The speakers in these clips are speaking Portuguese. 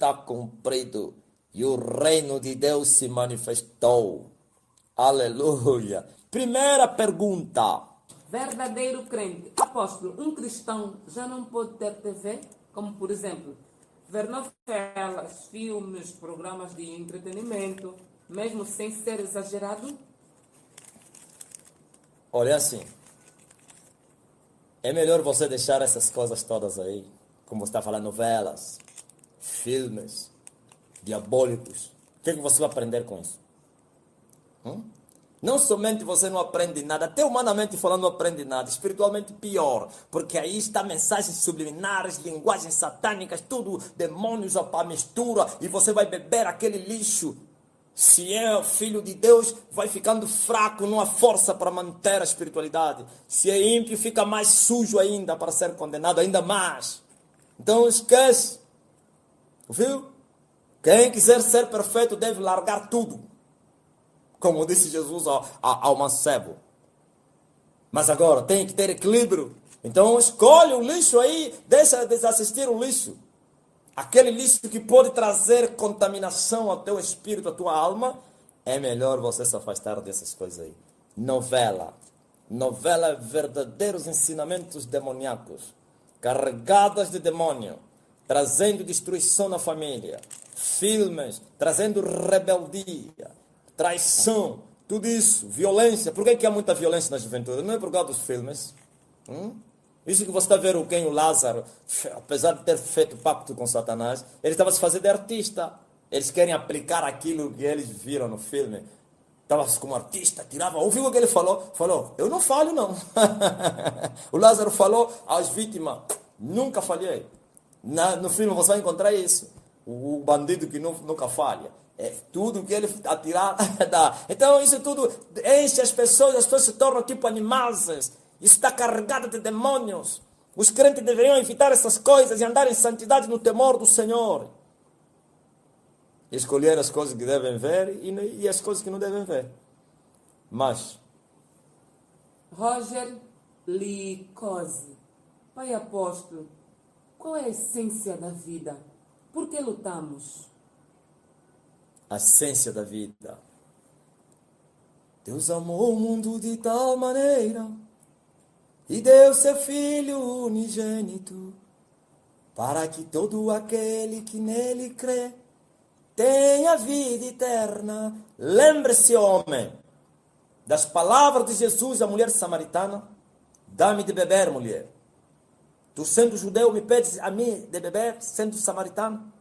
está cumprido e o reino de Deus se manifestou. Aleluia. Primeira pergunta. Verdadeiro crente. Apóstolo, um cristão já não pode ter TV? Como, por exemplo, ver novelas, filmes, programas de entretenimento, mesmo sem ser exagerado? Olha assim, é melhor você deixar essas coisas todas aí, como você está falando, novelas, filmes, diabólicos. O que é que você vai aprender com isso? Não somente você não aprende nada, até humanamente falando não aprende nada, espiritualmente pior, porque aí está mensagens subliminares, linguagens satânicas, tudo, demônios a mistura, e você vai beber aquele lixo. Se é filho de Deus, vai ficando fraco, não há força para manter a espiritualidade. Se é ímpio, fica mais sujo ainda para ser condenado ainda mais. Então esquece. Viu? Quem quiser ser perfeito deve largar tudo. Como disse Jesus ao mancebo. Mas agora tem que ter equilíbrio. Então escolhe o lixo aí, deixa de assistir o lixo. Aquele lixo que pode trazer contaminação ao teu espírito, à tua alma, é melhor você se afastar dessas coisas aí. Novela. Novela é verdadeiros ensinamentos demoníacos, carregadas de demônio, trazendo destruição na família. Filmes, trazendo rebeldia, traição, tudo isso, violência. Por que há muita violência na juventude? Não é por causa dos filmes. Isso que você está vendo quem o Lázaro, apesar de ter feito pacto com Satanás, ele estava se fazendo de artista. Eles querem aplicar aquilo que eles viram no filme. Estava como artista, tirava. Ouviu o que ele falou? Falou, eu não falho não. O Lázaro falou às vítimas, nunca falhei. No filme você vai encontrar isso. O bandido que nunca falha. É tudo que ele atirar dá. Então isso tudo enche as pessoas se tornam tipo animais. Isso está carregado de demônios. Os crentes deveriam evitar essas coisas e andar em santidade no temor do Senhor. Escolher as coisas que devem ver e as coisas que não devem ver. Mas Roger Licose. Pai apóstolo, qual é a essência da vida? Por que lutamos? a essência da vida. Deus amou o mundo de tal maneira e deu seu Filho unigênito, para que todo aquele que nele crê tenha vida eterna. Lembre-se, homem, das palavras de Jesus à mulher samaritana: dá-me de beber, mulher. Tu, sendo judeu, me pedes a mim de beber, sendo samaritano?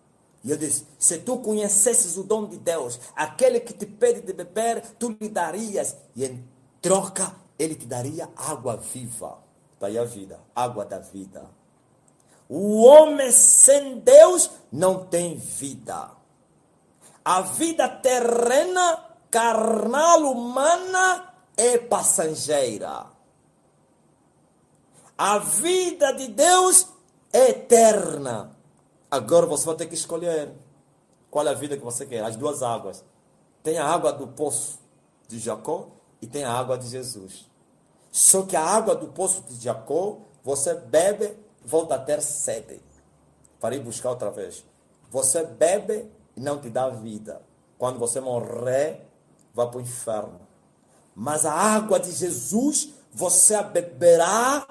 E eu disse: se tu conhecesses o dom de Deus, aquele que te pede de beber, tu lhe darias, e em troca ele te daria água viva. Está aí a vida, água da vida. O homem sem Deus não tem vida. A vida terrena, carnal, humana, é passageira. A vida de Deus é eterna. Agora você vai ter que escolher qual é a vida que você quer. As duas águas. Tem a água do poço de Jacó e tem a água de Jesus. Só que a água do poço de Jacó, você bebe, volta a ter sede. Para ir buscar outra vez. Você bebe e não te dá vida. Quando você morrer, vai para o inferno. Mas a água de Jesus, você a beberá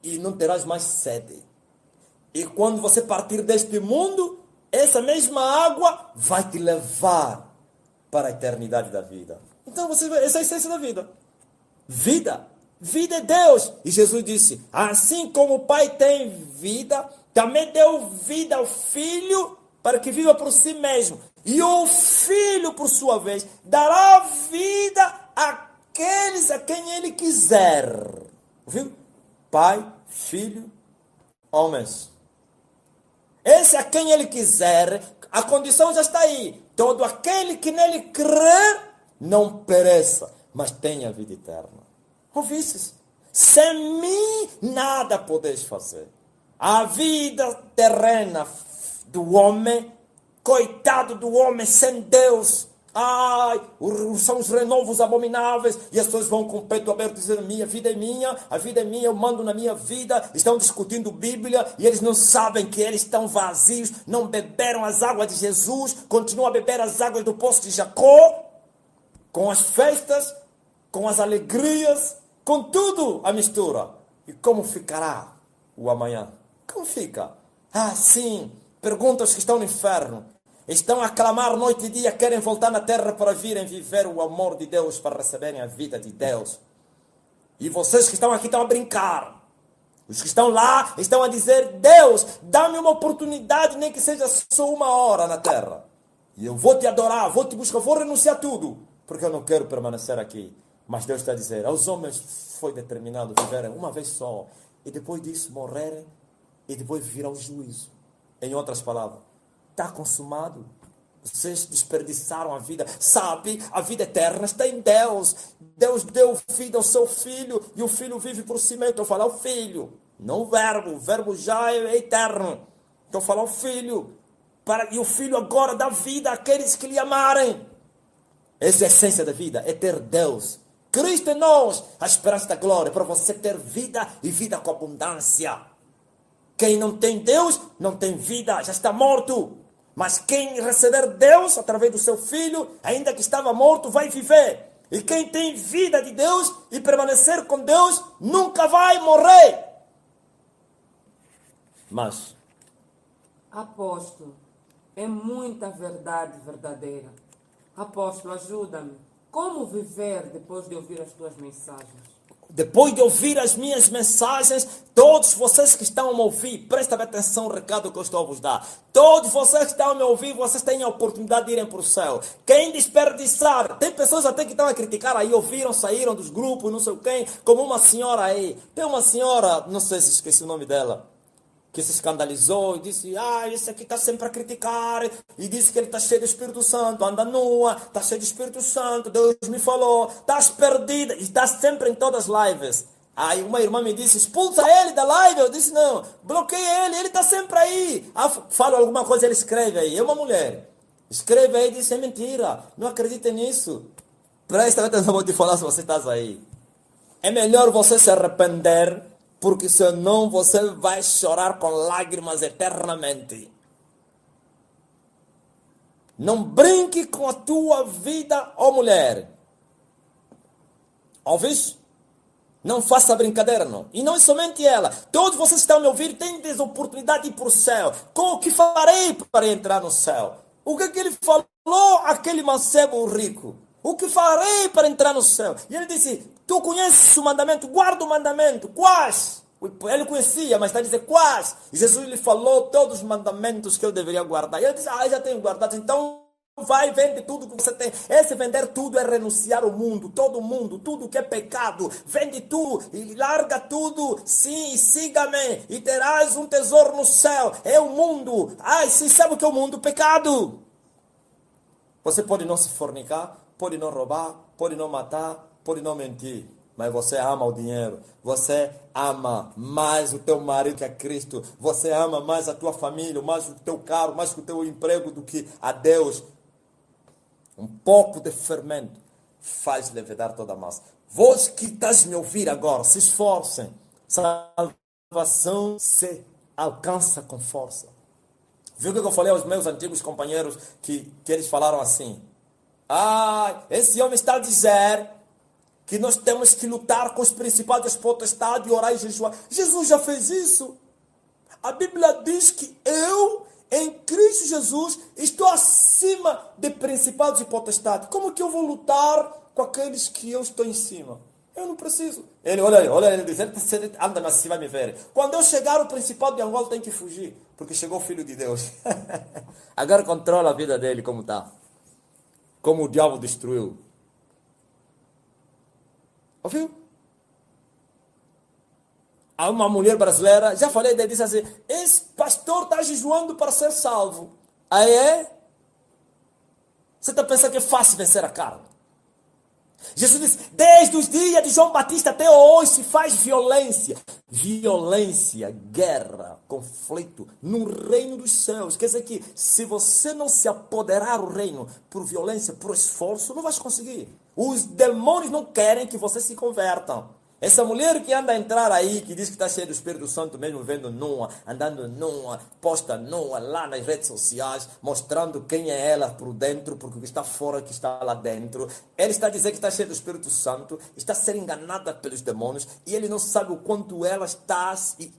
e não terás mais sede. E quando você partir deste mundo, essa mesma água vai te levar para a eternidade da vida. Então, essa é a essência da vida. Vida. Vida é Deus. E Jesus disse: assim como o Pai tem vida, também deu vida ao Filho para que viva por si mesmo. E o Filho, por sua vez, dará vida àqueles a quem Ele quiser. Viu? Pai, Filho, homens. Esse a quem Ele quiser, a condição já está aí. Todo aquele que nele crê, não pereça, mas tenha vida eterna. Ouvisses? Sem mim nada podeis fazer. A vida terrena do homem, coitado do homem sem Deus, Ai, são os renovos abomináveis. E as pessoas vão com o peito aberto dizendo, minha vida é minha, a vida é minha, eu mando na minha vida. Estão discutindo Bíblia e eles não sabem que eles estão vazios, não beberam as águas de Jesus, continuam a beber as águas do poço de Jacó, com as festas, com as alegrias, com tudo a mistura. E como ficará o amanhã? Como fica? Ah, sim, pergunta aos que estão no inferno. Estão a clamar noite e dia, querem voltar na terra para virem viver o amor de Deus, para receberem a vida de Deus. E vocês que estão aqui estão a brincar. Os que estão lá estão a dizer, Deus, dá-me uma oportunidade, nem que seja só 1 hora na terra. E eu vou te adorar, vou te buscar, vou renunciar a tudo, porque eu não quero permanecer aqui. Mas Deus está a dizer, aos homens foi determinado viverem uma vez só, e depois disso morrerem, e depois virá o juízo. Em outras palavras, está consumado. Vocês desperdiçaram a vida. Sabe, a vida eterna está em Deus. Deus deu vida ao seu filho, e o filho vive por si mesmo. Estou falando filho, não o verbo já é eterno. Estou falando filho. E o filho agora dá vida àqueles que lhe amarem. Essa é a essência da vida, é ter Deus. Cristo em nós, a esperança da glória, para você ter vida e vida com abundância. Quem não tem Deus, não tem vida, já está morto. Mas quem receber Deus, através do seu Filho, ainda que estava morto, vai viver. E quem tem vida de Deus e permanecer com Deus, nunca vai morrer. Mas, apóstolo, é muita verdade verdadeira. Apóstolo, ajuda-me. Como viver depois de ouvir as tuas mensagens? Depois de ouvir as minhas mensagens, todos vocês que estão a me ouvir, prestem atenção no recado que eu estou a vos dar. Todos vocês que estão a me ouvir, vocês têm a oportunidade de irem para o céu. Quem desperdiçar, tem pessoas até que estão a criticar aí, ouviram, saíram dos grupos, não sei quem, como uma senhora aí. Tem uma senhora, não sei se esqueci o nome dela, que se escandalizou e disse, esse aqui está sempre a criticar, e disse que ele está cheio do Espírito Santo, anda nua, está cheio do Espírito Santo, Deus me falou, estás perdida, e está sempre em todas as lives. Aí uma irmã me disse, expulsa ele da live, eu disse, não, bloqueia ele está sempre aí. Falo alguma coisa, ele escreve aí, é uma mulher, escreve aí e diz, é mentira, não acredita nisso. Presta atenção, vou te falar se você está aí. É melhor você se arrepender, porque senão você vai chorar com lágrimas eternamente. Não brinque com a tua vida, ó mulher. Ouvis? Não faça brincadeira, não. E não é somente ela. Todos vocês que estão a me ouvir têm oportunidade de ir para o céu. O que farei para entrar no céu? O que ele falou àquele mancebo rico? O que farei para entrar no céu? E ele disse, tu conheces o mandamento, guarda o mandamento. Quais? Ele conhecia, mas está a dizer quais? E Jesus lhe falou todos os mandamentos que eu deveria guardar. E ele disse, já tenho guardado. Então vai, vende tudo que você tem. Esse vender tudo é renunciar ao mundo, todo mundo, tudo que é pecado. Vende tudo e larga tudo. Sim, e siga-me e terás um tesouro no céu. É o mundo. Sim, sabe o que é o mundo? Pecado. Você pode não se fornicar, pode não roubar, pode não matar, pode não mentir, mas você ama o dinheiro, você ama mais o teu marido que a Cristo, você ama mais a tua família, mais o teu carro, mais o teu emprego do que a Deus. Um pouco de fermento faz levedar toda a massa. Vós que estás me ouvir agora, se esforcem. Salvação se alcança com força. Viu o que eu falei aos meus antigos companheiros que eles falaram assim? Esse homem está a dizer que nós temos que lutar com os principados das potestades, orar e jejuar. Jesus já fez isso. A Bíblia diz que eu, em Cristo Jesus, estou acima de principados e potestades. Como que eu vou lutar com aqueles que eu estou em cima? Eu não preciso. Olha ele diz, ele anda na cima, vai me ver. Quando eu chegar, o principado de Angola tem que fugir, porque chegou o Filho de Deus. Agora controla a vida dele como está. Como o diabo destruiu. Ouviu? Há uma mulher brasileira, já falei dele, disse assim, esse pastor está jejuando para ser salvo. Aí é? Você está pensando que é fácil vencer a carne? Jesus disse, desde os dias de João Batista até hoje se faz violência. Violência, guerra, conflito no reino dos céus. Quer dizer que se você não se apoderar do reino por violência, por esforço, não vai conseguir. Os demônios não querem que você se converta. Essa mulher que anda a entrar aí, que diz que está cheia do Espírito Santo mesmo, vendo nua, andando nua, posta nua lá nas redes sociais, mostrando quem é ela por dentro, porque o que está fora que está lá dentro. Ela está dizendo que está cheia do Espírito Santo, está a ser enganada pelos demônios, e ele não sabe o quanto ela está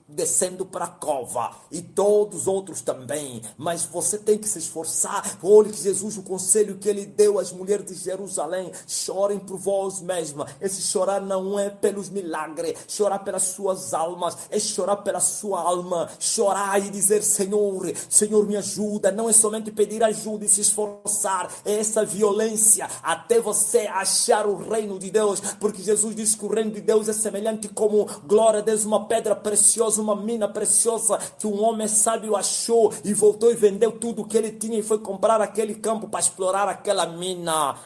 descendo para a cova, e todos os outros também. Mas você tem que se esforçar. Olhe que Jesus, o conselho que ele deu às mulheres de Jerusalém: chorem por vós mesmas. Esse chorar não é pelos milagre, chorar pelas suas almas, é chorar pela sua alma, chorar e dizer, Senhor, Senhor me ajuda, não é somente pedir ajuda e se esforçar, é essa violência até você achar o reino de Deus, porque Jesus disse que o reino de Deus é semelhante como, glória a Deus, uma pedra preciosa, uma mina preciosa, que um homem sábio achou e voltou e vendeu tudo o que ele tinha e foi comprar aquele campo para explorar aquela mina,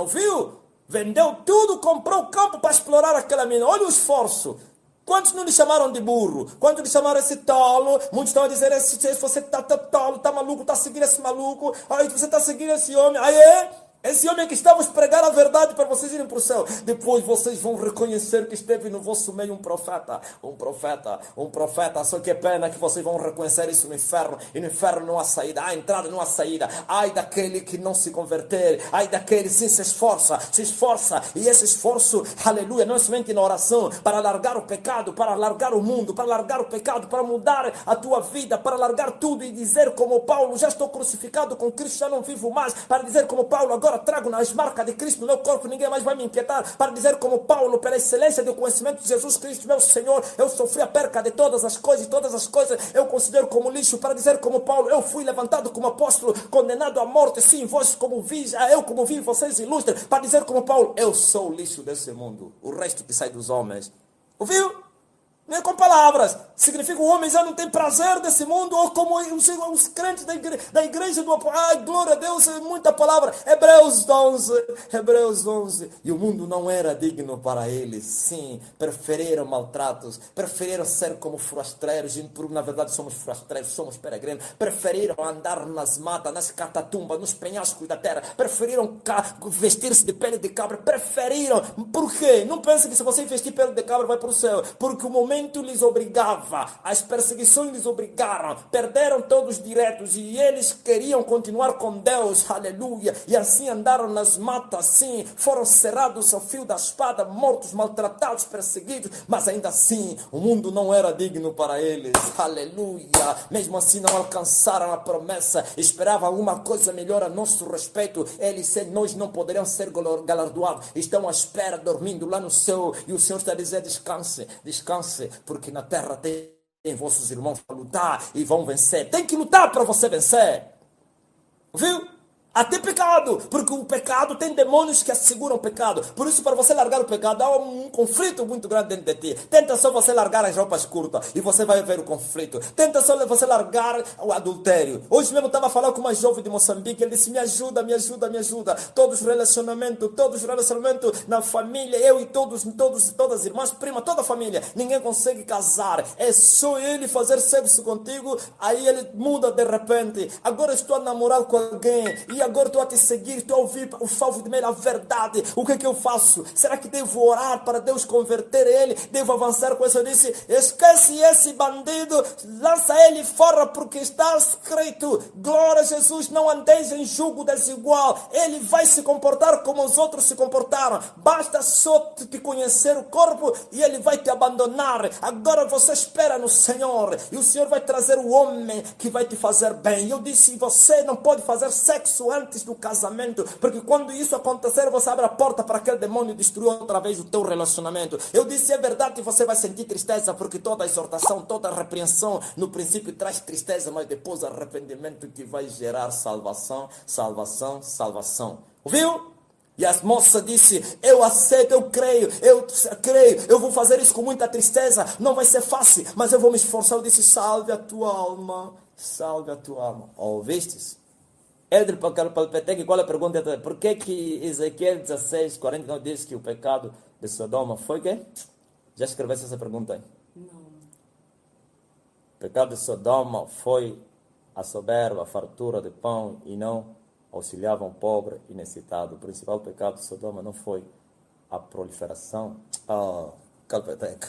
ouviu? Vendeu tudo, comprou o campo para explorar aquela mina. Olha o esforço. Quantos não lhe chamaram de burro? Quantos lhe chamaram esse tolo? Muitos estão a dizer, você está tolo, está maluco, está seguindo esse maluco. Aí você está seguindo esse homem. Aí esse homem que estava a pregar a verdade para vocês irem para o céu. Depois vocês vão reconhecer que esteve no vosso meio um profeta. Só que é pena que vocês vão reconhecer isso no inferno. E no inferno não há saída. Há entrada, não há saída. Ai daquele que não se converter. Ai daquele sim se esforça. E esse esforço, aleluia, não é somente na oração. Para largar o pecado, para largar o mundo, para largar o pecado, para mudar a tua vida, para largar tudo e dizer como Paulo, já estou crucificado com Cristo, já não vivo mais. Para dizer como Paulo, agora trago as marcas de Cristo no meu corpo, ninguém mais vai me inquietar. Para dizer como Paulo, pela excelência do conhecimento de Jesus Cristo, meu Senhor, eu sofri a perca de todas as coisas, e todas as coisas eu considero como lixo. Para dizer como Paulo, eu fui levantado como apóstolo, condenado à morte, sim, vós como vi, eu como vi, vocês ilustres. Para dizer como Paulo, eu sou o lixo desse mundo, o resto que sai dos homens. Ouviu? Não é com palavras. Significa que o homem já não tem prazer desse mundo, ou como os crentes da igreja do apóstolo. Ai, glória a Deus, muita palavra. Hebreus 11. E o mundo não era digno para eles. Sim, preferiram maltratos, preferiram ser como forasteiros. Na verdade somos forasteiros, somos peregrinos. Preferiram andar nas matas, nas catatumbas, nos penhascos da terra. Preferiram vestir-se de pele de cabra. Preferiram. Por quê? Não pense que se você vestir pele de cabra vai para o céu. Porque o momento lhes obrigava, as perseguições lhes obrigaram, perderam todos os direitos e eles queriam continuar com Deus, aleluia, e assim andaram nas matas, sim, foram cerrados ao fio da espada, mortos, maltratados, perseguidos, mas ainda assim o mundo não era digno para eles, aleluia, mesmo assim não alcançaram a promessa, esperavam alguma coisa melhor a nosso respeito, nós não poderiam ser galardoados, estão à espera, dormindo lá no céu, e o Senhor está a dizer, descanse, porque na terra tem vossos irmãos para lutar e vão vencer. Tem que lutar para você vencer. Viu? Até pecado, porque o pecado tem demônios que asseguram o pecado. Por isso, para você largar o pecado, há um conflito muito grande dentro de ti. Tenta só você largar as roupas curtas e você vai ver o conflito. Tenta só você largar o adultério. Hoje mesmo eu estava falando com uma jovem de Moçambique, ele disse, me ajuda. Todos os relacionamentos na família, eu e todas as irmãs, prima, toda a família. Ninguém consegue casar. É só ele fazer sexo contigo, aí ele muda de repente. Agora estou a namorar com alguém e agora estou a te seguir, estou a ouvir o salvo de mel, a verdade. O que é que eu faço? Será que devo orar para Deus converter ele? Devo avançar com isso? Eu disse, esquece esse bandido, lança ele fora, porque está escrito, glória a Jesus, não andeis em jugo desigual. Ele vai se comportar como os outros se comportaram. Basta só te conhecer o corpo e ele vai te abandonar. Agora você espera no Senhor e o Senhor vai trazer o homem que vai te fazer bem. Eu disse, você não pode fazer sexo antes do casamento, porque quando isso acontecer, você abre a porta para aquele demônio destruir outra vez o teu relacionamento. Eu disse, é verdade que você vai sentir tristeza, porque toda exortação, toda repreensão, no princípio traz tristeza, mas depois arrependimento que vai gerar salvação. Ouviu? E a moça disse, eu aceito, eu creio, eu vou fazer isso com muita tristeza, não vai ser fácil, mas eu vou me esforçar. Eu disse, salve a tua alma. Ouvistes? Elder Palpetec, qual é a pergunta? Por que Ezequiel 16, 49 diz que o pecado de Sodoma foi quê? Já escreveste essa pergunta aí? Não. O pecado de Sodoma foi a soberba, a fartura de pão e não auxiliavam o pobre e necessitado. O principal pecado de Sodoma não foi a proliferação. Calpeteca.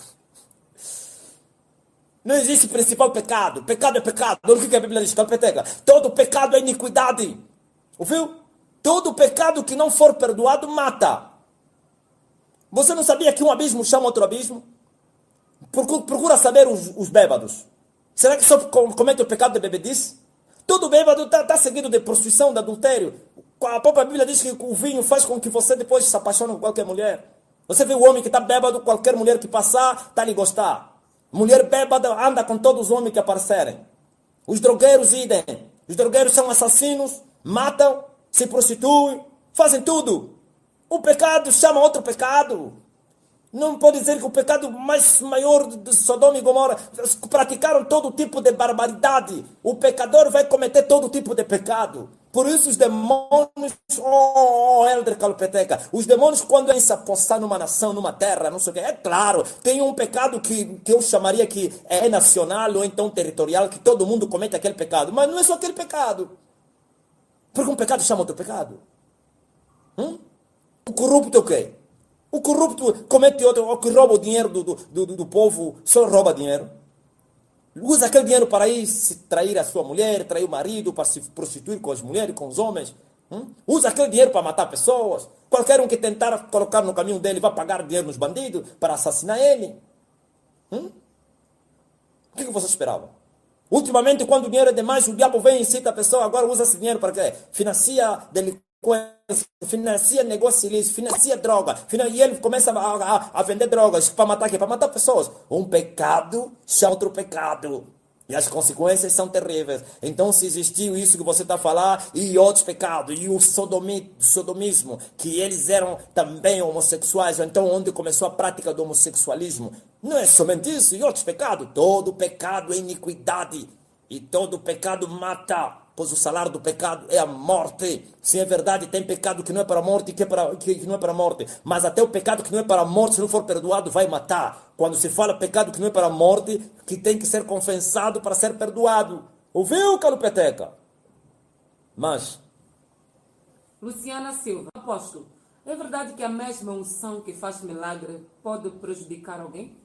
Não existe principal pecado. Pecado é pecado. Olha o que a Bíblia diz, Calpeteca. Todo pecado é iniquidade. Ouviu? Todo pecado que não for perdoado mata. Você não sabia que um abismo chama outro abismo? Procura saber os bêbados. Será que só comete o pecado de bebedice? Todo bêbado está seguido de prostituição, de adultério. A própria Bíblia diz que o vinho faz com que você depois se apaixone por qualquer mulher. Você vê o homem que está bêbado, qualquer mulher que passar, está a lhe gostar. Mulher bêbada anda com todos os homens que aparecerem. Os drogueiros idem. Os drogueiros são assassinos, matam, se prostituem, fazem tudo. O pecado chama outro pecado. Não pode dizer que o pecado mais maior de Sodoma e Gomorra praticaram todo tipo de barbaridade. O pecador vai cometer todo tipo de pecado. Por isso os demônios, Elder Calpeteca, os demônios quando vêm se apossar numa nação, numa terra, não sei o que, é claro, tem um pecado que eu chamaria que é nacional ou então territorial, que todo mundo comete aquele pecado, mas não é só aquele pecado. Porque um pecado chama outro pecado. O corrupto é o quê? O corrupto comete outro, o que rouba o dinheiro do povo, só rouba dinheiro. Usa aquele dinheiro para ir se trair a sua mulher, trair o marido, para se prostituir com as mulheres, com os homens. Usa aquele dinheiro para matar pessoas. Qualquer um que tentar colocar no caminho dele vai pagar dinheiro nos bandidos para assassinar ele. O que você esperava? Ultimamente, quando o dinheiro é demais, o diabo vem e incita a pessoa, agora usa esse dinheiro para quê? Financia delinquência, financia negócio ilícito, financia droga, e ele começa a vender drogas para matar quê? Para matar pessoas. Um pecado chama outro pecado. E as consequências são terríveis. Então, se existiu isso que você está a falar, e outros pecados, e o sodomismo, que eles eram também homossexuais, ou então onde começou a prática do homossexualismo, não é somente isso, e outros pecados. Todo pecado é iniquidade, e todo pecado mata, pois o salário do pecado é a morte. Sim, é verdade, tem pecado que não é para a morte, que não é para a morte, mas até o pecado que não é para a morte, se não for perdoado, vai matar. Quando se fala pecado que não é para a morte, que tem que ser confessado para ser perdoado. Ouviu, Calupeteca? Mas Luciana Silva, apóstolo, é verdade que a mesma unção que faz milagre pode prejudicar alguém?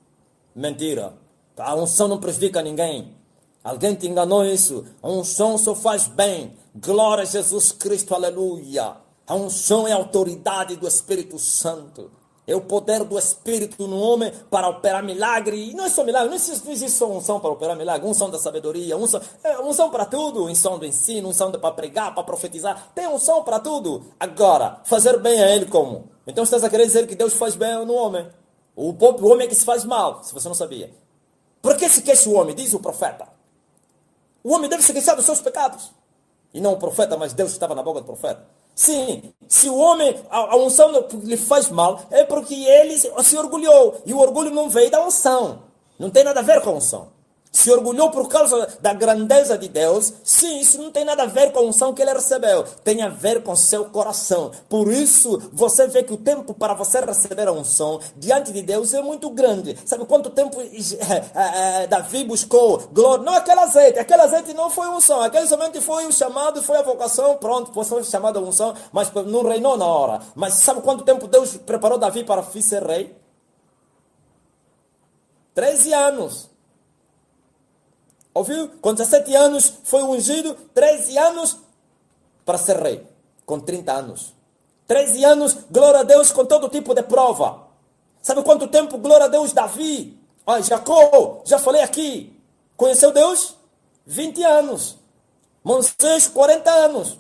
mentira. A unção não prejudica ninguém. Alguém te enganou isso. A unção só faz bem. Glória a Jesus Cristo, aleluia. A unção é a autoridade do Espírito Santo. É o poder do Espírito no homem para operar milagre. E não é só milagre, não existe só unção para operar milagre. Unção da sabedoria, unção para tudo. Unção do ensino, unção para pregar, para profetizar. Tem unção para tudo. Agora, fazer bem a Ele como? Então estás a querer dizer que Deus faz bem no homem. O homem é que se faz mal, se você não sabia. Por que se queixa o homem? Diz o profeta. O homem deve se queixar dos seus pecados. E não o profeta, mas Deus estava na boca do profeta. Sim, se o homem, a unção lhe faz mal, é porque ele se orgulhou. E o orgulho não veio da unção. Não tem nada a ver com a unção. Se orgulhou por causa da grandeza de Deus. Sim, isso não tem nada a ver com a unção que ele recebeu. Tem a ver com seu coração. Por isso, você vê que o tempo para você receber a unção diante de Deus é muito grande. Sabe quanto tempo Davi buscou glória? Não aquele azeite não foi unção. Aquele somente foi o chamado, foi a vocação. Pronto, foi chamado a unção, mas não reinou na hora. Mas sabe quanto tempo Deus preparou Davi para ser rei? 13 anos. Ouviu? Com 17 anos foi ungido, 13 anos para ser rei. Com 30 anos. 13 anos, glória a Deus, com todo tipo de prova. Sabe quanto tempo, glória a Deus, Davi? Jacó, já falei aqui. Conheceu Deus? 20 anos. Moisés, 40 anos.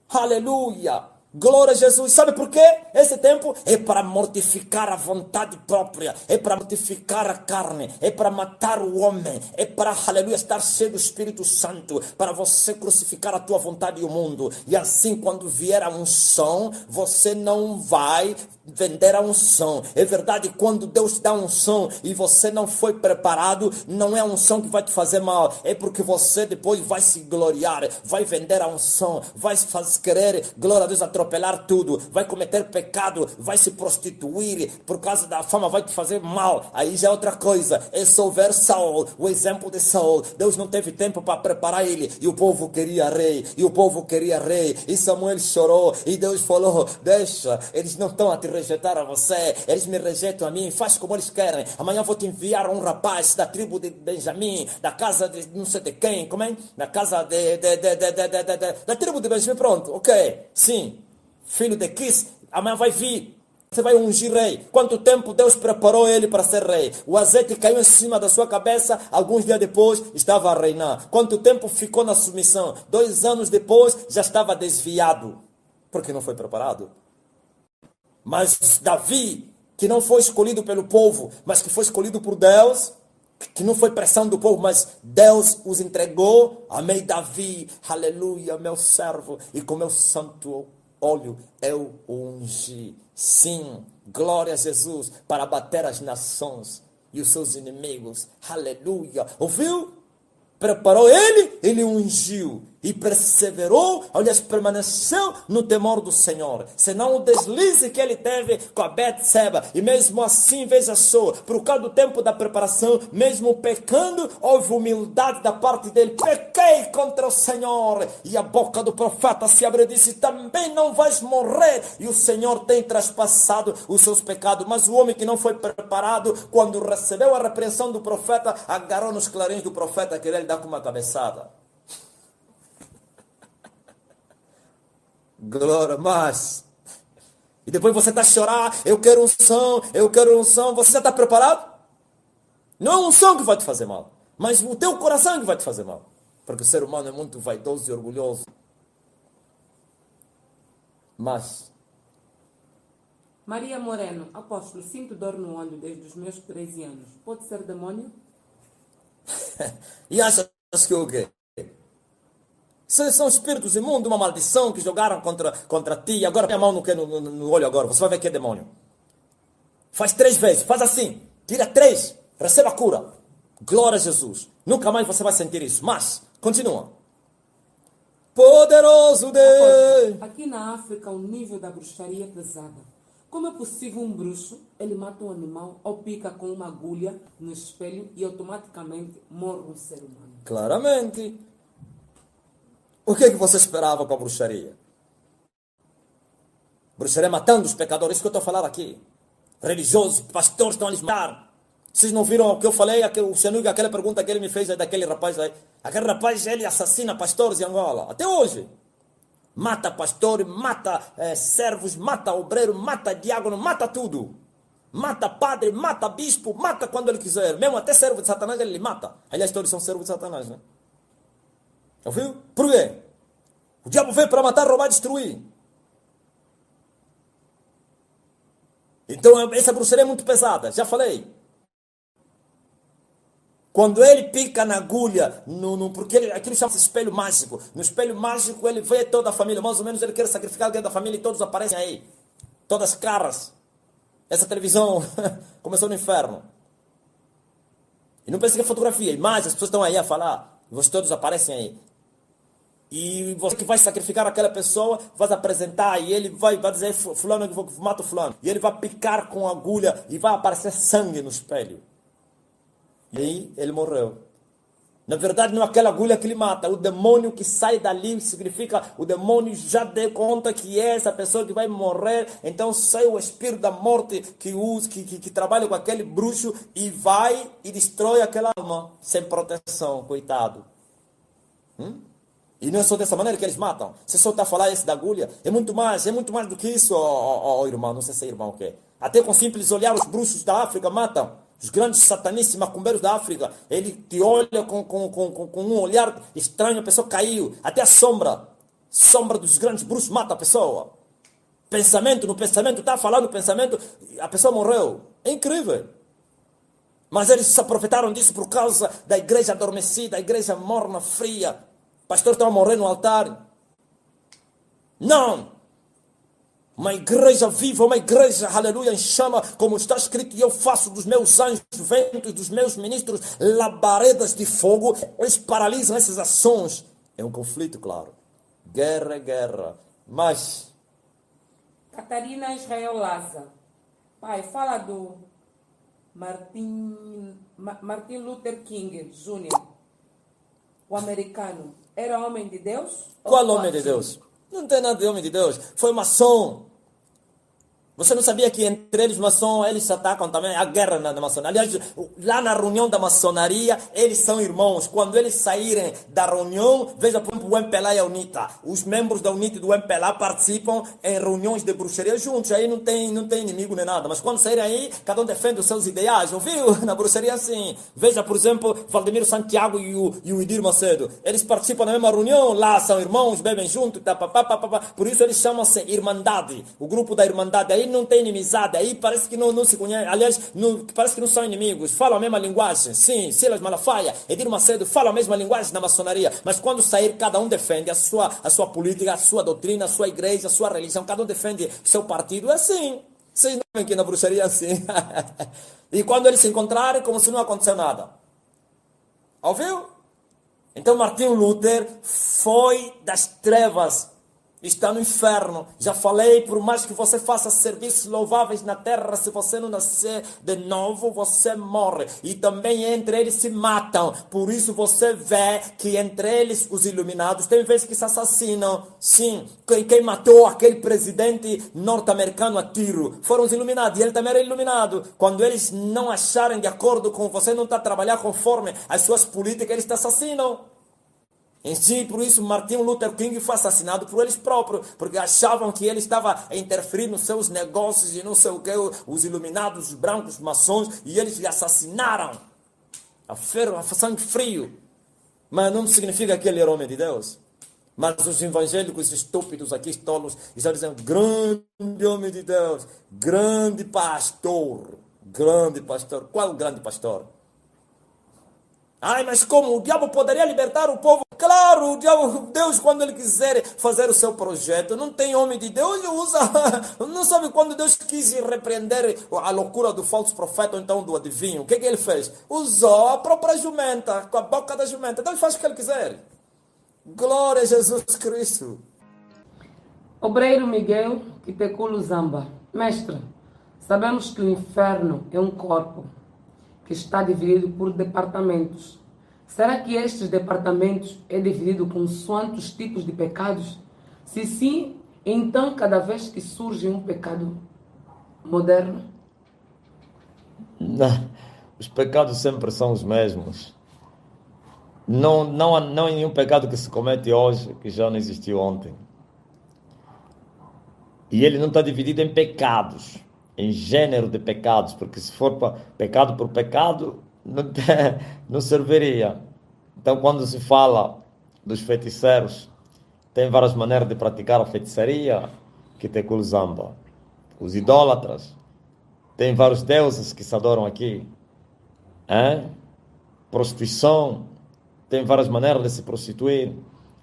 Aleluia. Glória a Jesus. Sabe por quê? Esse tempo é para mortificar a vontade própria, é para mortificar a carne, é para matar o homem, é para, aleluia, estar cheio do Espírito Santo, para você crucificar a tua vontade e o mundo. E assim, quando vier a unção, você não vai vender a unção. É verdade, quando Deus dá unção e você não foi preparado, não é a unção que vai te fazer mal, é porque você depois vai se gloriar, vai vender a unção, vai querer, glória a Deus, atropelar tudo, vai cometer pecado, vai se prostituir, por causa da fama vai te fazer mal. Aí já é outra coisa. É só ver Saul, o exemplo de Saul. Deus não teve tempo para preparar ele, e o povo queria rei, e Samuel chorou, e Deus falou: deixa, eles não estão a te rejeitar a você, eles me rejeitam a mim, faz como eles querem. Amanhã vou te enviar um rapaz da tribo de Benjamim, da casa de não sei de quem, como é? Da casa da tribo de Benjamim, pronto, ok, sim, filho de Quis, amanhã vai vir. Você vai ungir rei. Quanto tempo Deus preparou ele para ser rei? O azeite caiu em cima da sua cabeça, alguns dias depois estava a reinar. Quanto tempo ficou na submissão? 2 anos depois já estava desviado, porque não foi preparado. Mas Davi, que não foi escolhido pelo povo, mas que foi escolhido por Deus, que não foi pressão do povo, mas Deus os entregou. Amei Davi, aleluia, meu servo, e com meu santo óleo eu o ungi. Sim, glória a Jesus, para bater as nações e os seus inimigos. Aleluia. Ouviu? Preparou ele ungiu. E perseverou, aliás, permaneceu no temor do Senhor. Senão o deslize que ele teve com a Betseba. E mesmo assim, veja só, por causa do tempo da preparação, mesmo pecando, houve humildade da parte dele. Pequei contra o Senhor. E a boca do profeta se abriu e disse: também não vais morrer. E o Senhor tem traspassado os seus pecados. Mas o homem que não foi preparado, quando recebeu a repreensão do profeta, agarrou nos clarins do profeta, queria lhe dar com uma cabeçada. Glória, mas e depois você está a chorar: eu quero unção, você já está preparado? Não é a unção que vai te fazer mal, mas o teu coração que vai te fazer mal, porque o ser humano é muito vaidoso e orgulhoso. Mas Maria Moreno, apóstolo, sinto dor no olho desde os meus 13 anos. Pode ser demônio? E achas que o quê? São espíritos imundos, uma maldição que jogaram contra ti. Agora põe a mão no olho agora, você vai ver que é demônio. Faz 3 vezes, faz assim, tira 3, receba a cura. Glória a Jesus. Nunca mais você vai sentir isso. Mas, continua. Poderoso Deus. Aqui na África o nível da bruxaria é pesada. Como é possível um bruxo, ele mata um animal ou pica com uma agulha no espelho e automaticamente morre um ser humano? Claramente. O que você esperava com a bruxaria? Bruxaria matando os pecadores, isso que eu estou falando aqui. Religiosos, pastores estão a lhes matar. Vocês não viram o que eu falei? O Xenuga, aquela pergunta que ele me fez aí daquele rapaz aí. Aquele rapaz, ele assassina pastores em Angola. Até hoje. Mata pastores, mata servos, mata obreiro, mata diácono, mata tudo. Mata padre, mata bispo, mata quando ele quiser. Mesmo até servo de Satanás ele mata. Aliás, todos são servos de Satanás, né? Ouviu? Por quê? O diabo veio para matar, roubar, destruir. Então essa bruxaria é muito pesada, já falei. Quando ele pica na agulha, porque aquilo chama-se espelho mágico. No espelho mágico ele vê toda a família, mais ou menos ele quer sacrificar alguém da família e todos aparecem aí. Todas as caras. Essa televisão começou no inferno. E não pense que é fotografia, imagem, as pessoas estão aí a falar. E vocês todos aparecem aí. E você que vai sacrificar aquela pessoa, vai apresentar, e ele vai dizer: fulano, que mata o fulano. E ele vai picar com a agulha e vai aparecer sangue no espelho. E aí ele morreu. Na verdade, não é aquela agulha que ele mata. O demônio que sai dali significa o demônio já deu conta que é essa pessoa que vai morrer. Então sai o espírito da morte que trabalha com aquele bruxo e vai e destrói aquela alma sem proteção, coitado. E não é só dessa maneira que eles matam. Você só está a falar esse da agulha. É muito mais do que isso, irmão. Não sei se é irmão o quê. Até com simples olhar, os bruxos da África matam. Os grandes satanistas macumbeiros da África. Ele te olha com um olhar estranho, a pessoa caiu. Até a sombra dos grandes bruxos mata a pessoa. Pensamento, no pensamento, está falando no pensamento, a pessoa morreu. É incrível. Mas eles se aproveitaram disso por causa da igreja adormecida, a igreja morna, fria. O pastor estava morrendo no altar. Não! Uma igreja viva, uma igreja, aleluia, em chama, como está escrito, e eu faço dos meus anjos ventos, dos meus ministros, labaredas de fogo. Eles paralisam essas ações. É um conflito, claro. Guerra é guerra. Mas... Catarina Israel Laza. Pai, fala do Martin Luther King Jr., o americano. Era homem de Deus? Qual homem de Deus? Não tem nada de homem de Deus. Foi maçom. Você não sabia que entre eles maçom, eles se atacam também? A guerra na maçonaria. Aliás, lá na reunião da maçonaria, eles são irmãos. Quando eles saírem da reunião, veja, por exemplo, o MPLA e a UNITA. Os membros da UNITA e do MPLA participam em reuniões de bruxaria juntos. Aí não tem inimigo nem nada. Mas quando saírem aí, cada um defende os seus ideais. Ouviu? Na bruxaria, sim. Veja, por exemplo, Valdemiro Santiago e o Idir Macedo. Eles participam da mesma reunião. Lá são irmãos, bebem juntos. Por isso eles chamam-se Irmandade. O grupo da Irmandade aí não tem inimizade, aí parece que não se conhece, aliás, parece que não são inimigos, falam a mesma linguagem, sim, Silas Malafaia, Edir Macedo, falam a mesma linguagem na maçonaria, mas quando sair, cada um defende a sua política, a sua doutrina, a sua igreja, a sua religião, cada um defende o seu partido, é assim, vocês não veem que na bruxaria é assim, e quando eles se encontrarem, como se não aconteceu nada, ouviu? Então Martin Luther foi das trevas, está no inferno. Já falei, por mais que você faça serviços louváveis na terra, se você não nascer de novo, você morre. E também entre eles se matam. Por isso você vê que entre eles, os iluminados, tem vezes que se assassinam. Sim, quem matou aquele presidente norte-americano a tiro foram os iluminados. E ele também era iluminado. Quando eles não acharem de acordo com você, não está a trabalhar conforme as suas políticas, eles te assassinam. Em si, por isso, Martin Luther King foi assassinado por eles próprios, porque achavam que ele estava a interferir nos seus negócios e não sei o que, os iluminados, os brancos, os maçons, e eles lhe assassinaram. A sangue frio. Mas não significa que ele era homem de Deus. Mas os evangélicos estúpidos aqui, tolos, estão dizendo, grande homem de Deus, grande pastor. Grande pastor. Qual o grande pastor? Ai, mas como? O diabo poderia libertar o povo? Claro, o diabo, Deus, quando ele quiser fazer o seu projeto, não tem homem de Deus, ele usa. Não sabe quando Deus quis repreender a loucura do falso profeta ou então do adivinho? O que ele fez? Usou a própria jumenta, com a boca da jumenta. Então ele faz o que ele quiser. Glória a Jesus Cristo. Obreiro Miguel Quiteculo Zamba. Mestre, sabemos que o inferno é um corpo que está dividido por departamentos. Será que estes departamentos é dividido consoante os tipos de pecados? Se sim, então cada vez que surge um pecado moderno? Não, os pecados sempre são os mesmos. Não há nenhum pecado que se comete hoje que já não existiu ontem. E ele não está dividido em pecados, em gênero de pecados, porque se for pecado por pecado, não serviria. Então, quando se fala dos feiticeiros, tem várias maneiras de praticar a feitiçaria, que tem Kulzamba. Os idólatras, tem vários deuses que se adoram aqui. Prostituição, tem várias maneiras de se prostituir,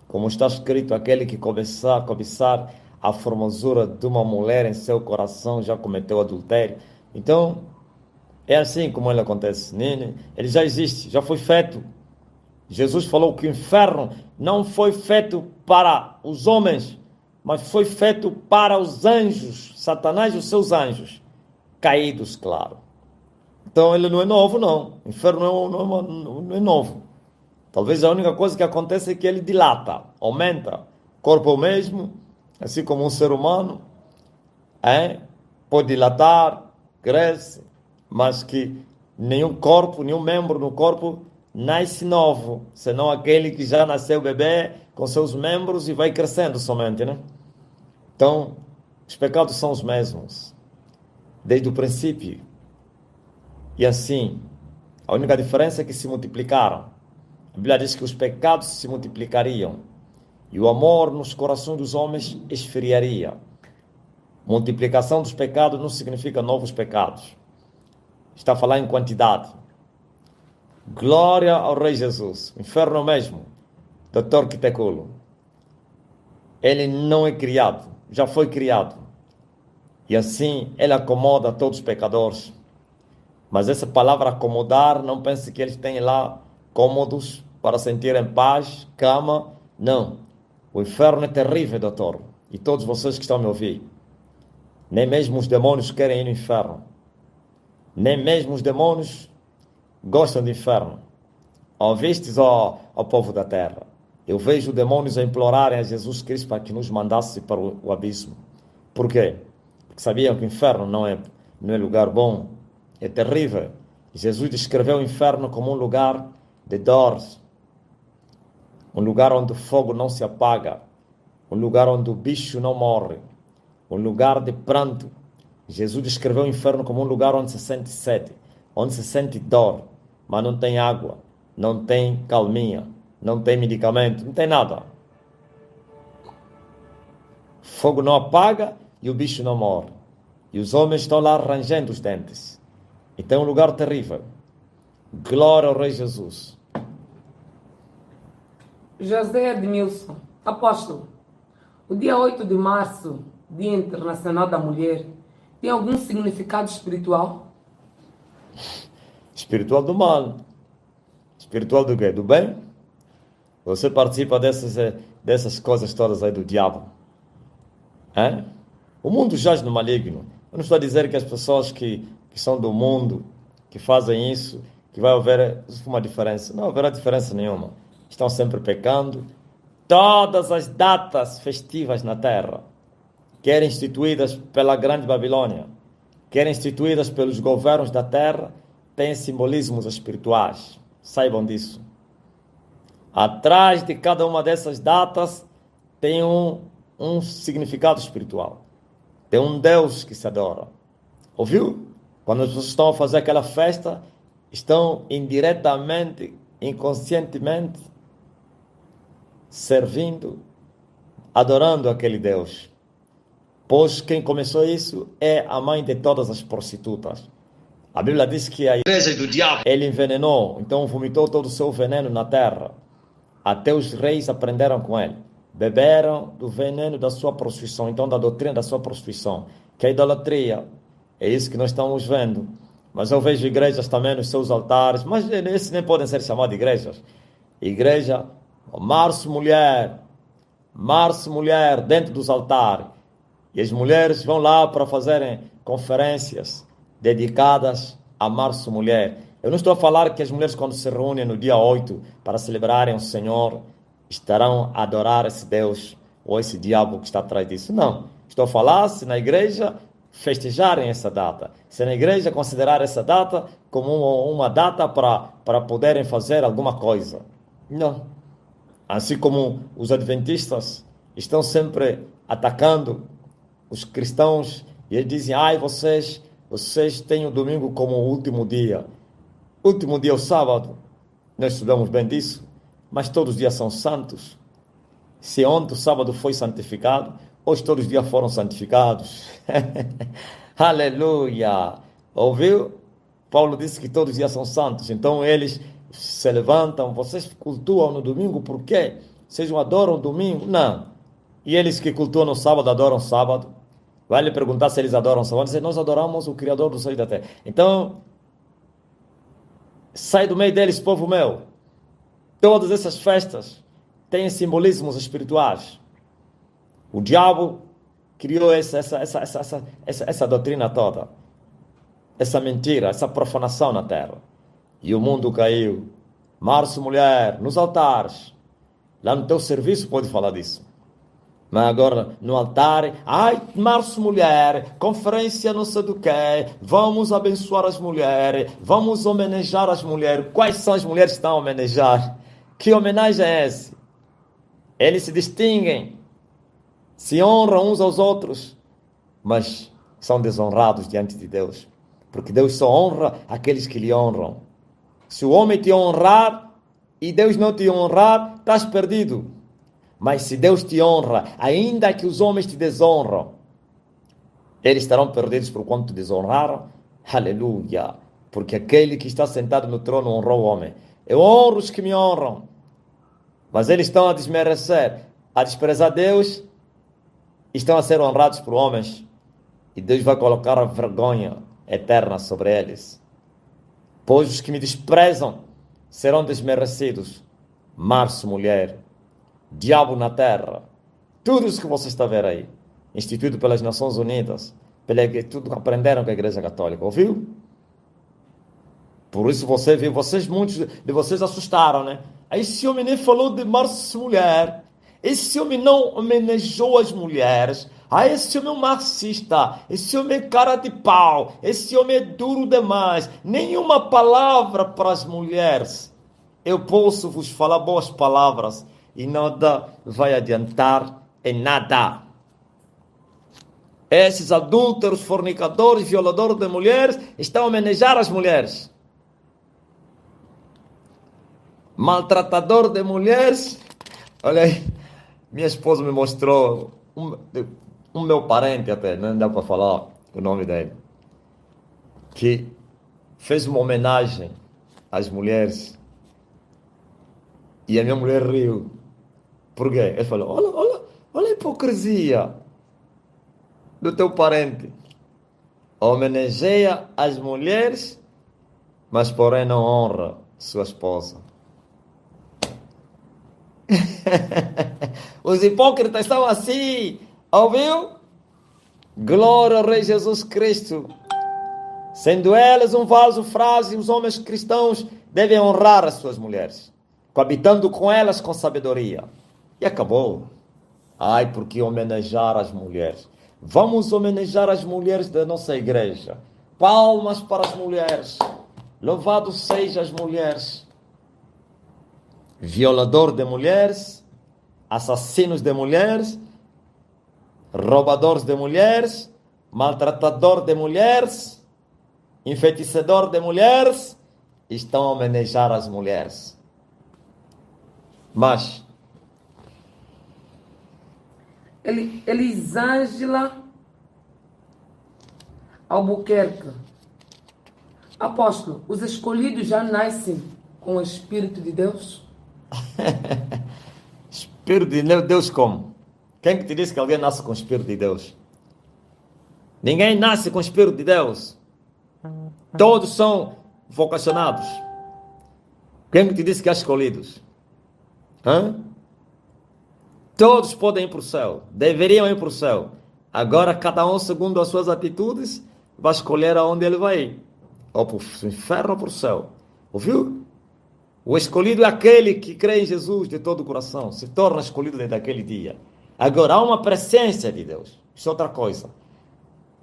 como está escrito, aquele que cobiçar a formosura de uma mulher em seu coração já cometeu adultério. Então, é assim como ele acontece. Ele já existe, já foi feito. Jesus falou que o inferno não foi feito para os homens, mas foi feito para os anjos, Satanás e os seus anjos, caídos, claro. Então ele não é novo, não. O inferno não é novo. Talvez a única coisa que acontece é que ele dilata, aumenta. O corpo é o mesmo, assim como um ser humano, pode dilatar, cresce, mas que nenhum corpo, nenhum membro no corpo nasce novo, senão aquele que já nasceu bebê com seus membros e vai crescendo somente, né? Então, os pecados são os mesmos, desde o princípio. E assim, a única diferença é que se multiplicaram. A Bíblia diz que os pecados se multiplicariam e o amor nos corações dos homens esfriaria. Multiplicação dos pecados não significa novos pecados. Está a falar em quantidade. Glória ao Rei Jesus. O inferno mesmo, Dr. Quiteculo. Ele não é criado, já foi criado. E assim ele acomoda todos os pecadores. Mas essa palavra acomodar, não pense que eles têm lá cômodos para sentir em paz, cama. Não. O inferno é terrível, doutor. E todos vocês que estão me ouvindo. Nem mesmo os demônios querem ir no inferno. Nem mesmo os demônios gostam do inferno. Ouvistes, ó povo da terra? Eu vejo demônios a implorarem a Jesus Cristo para que nos mandasse para o abismo. Por quê? Porque sabiam que o inferno não é lugar bom. É terrível. Jesus descreveu o inferno como um lugar de dores. Um lugar onde o fogo não se apaga. Um lugar onde o bicho não morre. Um lugar de pranto. Jesus descreveu o inferno como um lugar onde se sente sede, onde se sente dor, mas não tem água, não tem calminha, não tem medicamento, não tem nada. Fogo não apaga e o bicho não morre. E os homens estão lá rangendo os dentes. Então é um lugar terrível. Glória ao Rei Jesus. José Edmilson, apóstolo, o dia 8 de março, Dia Internacional da Mulher, tem algum significado espiritual? Espiritual do mal. Espiritual do quê? Do bem? Você participa dessas coisas todas aí do diabo. É? O mundo jaz no maligno. Eu não estou a dizer que as pessoas que são do mundo, que fazem isso, que vai haver uma diferença. Não haverá diferença nenhuma. Estão sempre pecando. Todas as datas festivas na terra, querem instituídas pela grande Babilônia, querem instituídas pelos governos da terra, têm simbolismos espirituais. Saibam disso. Atrás de cada uma dessas datas tem um significado espiritual. Tem um Deus que se adora. Ouviu? Quando as pessoas estão a fazer aquela festa, estão indiretamente, inconscientemente, servindo, adorando aquele Deus. Pois quem começou isso é a mãe de todas as prostitutas. A Bíblia diz que a igreja do diabo, ele envenenou, então vomitou todo o seu veneno na terra. Até os reis aprenderam com ele. Beberam do veneno da sua prostituição, então da doutrina da sua prostituição, que é a idolatria. É isso que nós estamos vendo. Mas eu vejo igrejas também nos seus altares, mas esses nem podem ser chamados de igrejas. Igreja, março mulher dentro dos altares. E as mulheres vão lá para fazerem conferências dedicadas a março mulher. Eu não estou a falar que as mulheres, quando se reúnem no dia 8 para celebrarem o Senhor, estarão a adorar esse Deus ou esse diabo que está atrás disso. Não. Estou a falar se na igreja festejarem essa data. Se na igreja considerar essa data como uma data para poderem fazer alguma coisa. Não. Assim como os adventistas estão sempre atacando os cristãos e eles dizem, vocês têm o domingo como o último dia. Último dia é o sábado. Nós sabemos bem disso. Mas todos os dias são santos. Se ontem o sábado foi santificado, hoje todos os dias foram santificados. Aleluia! Ouviu? Paulo disse que todos os dias são santos. Então eles se levantam. Vocês cultuam no domingo por quê? Vocês não adoram domingo? Não. E eles que cultuam no sábado, adoram sábado. Vai lhe perguntar se eles adoram sábado. Dizer, nós adoramos o Criador do céu e da terra. Então, sai do meio deles, povo meu. Todas essas festas têm simbolismos espirituais. O diabo criou essa doutrina toda. Essa mentira, essa profanação na terra. E o mundo caiu. Março mulher, nos altares. Lá no teu serviço pode falar disso. Mas agora no altar, março mulher, conferência não sei do que, vamos abençoar as mulheres, vamos homenagear as mulheres. Quais são as mulheres que estão a homenagear? Que homenagem é essa? Eles se distinguem, se honram uns aos outros, mas são desonrados diante de Deus, porque Deus só honra aqueles que lhe honram. Se o homem te honrar e Deus não te honrar, estás perdido. Mas se Deus te honra, ainda que os homens te desonram, Eles estarão perdidos por quanto desonraram. Aleluia. Porque aquele que está sentado no trono honrou o homem. Eu honro os que me honram. Mas eles estão a desmerecer, a desprezar Deus, estão a ser honrados por homens. E Deus vai colocar a vergonha eterna sobre eles. Pois os que me desprezam serão desmerecidos. Março, mulher, diabo na terra, tudo isso que você está vendo aí, instituído pelas Nações Unidas, tudo que aprenderam com a Igreja Católica, ouviu? Por isso você viu, muitos de vocês assustaram, né? Esse homem nem falou de Março, mulher, esse homem não homenageou as mulheres. Esse homem é um marxista, esse homem é cara de pau, esse homem é duro demais, nenhuma palavra para as mulheres. Eu posso vos falar boas palavras e nada vai adiantar em nada. Esses adúlteros, fornicadores, violadores de mulheres estão a homenagear as mulheres. Maltratador de mulheres. Olha aí, minha esposa me mostrou um meu parente até, não dá para falar o nome dele, que fez uma homenagem às mulheres e a minha mulher riu. Por quê? Ele falou, olha a hipocrisia do teu parente. Homenageia as mulheres, mas porém não honra sua esposa. Os hipócritas estão assim. Ouviu? Glória ao Rei Jesus Cristo. Sendo elas um vaso frágil, os homens cristãos devem honrar as suas mulheres, coabitando com elas com sabedoria. E acabou. Ai, porque homenagear as mulheres? Vamos homenagear as mulheres da nossa igreja. Palmas para as mulheres. Louvado sejam as mulheres. Violador de mulheres, assassinos de mulheres, roubadores de mulheres, maltratador de mulheres, enfeitiçador de mulheres, estão a homenagear as mulheres. Mas Elisângela Albuquerque. Apóstolo, os escolhidos já nascem com o Espírito de Deus? Espírito de Deus como? Quem que te disse que alguém nasce com o Espírito de Deus? Ninguém nasce com o Espírito de Deus. Todos são vocacionados. Quem que te disse que há escolhidos? Todos podem ir para o céu. Deveriam ir para o céu. Agora cada um, segundo as suas atitudes, vai escolher aonde ele vai ir. Ou para o inferno ou para o céu. Ouviu? O escolhido é aquele que crê em Jesus de todo o coração. Se torna escolhido desde aquele dia. Agora, há uma presença de Deus. Isso é outra coisa.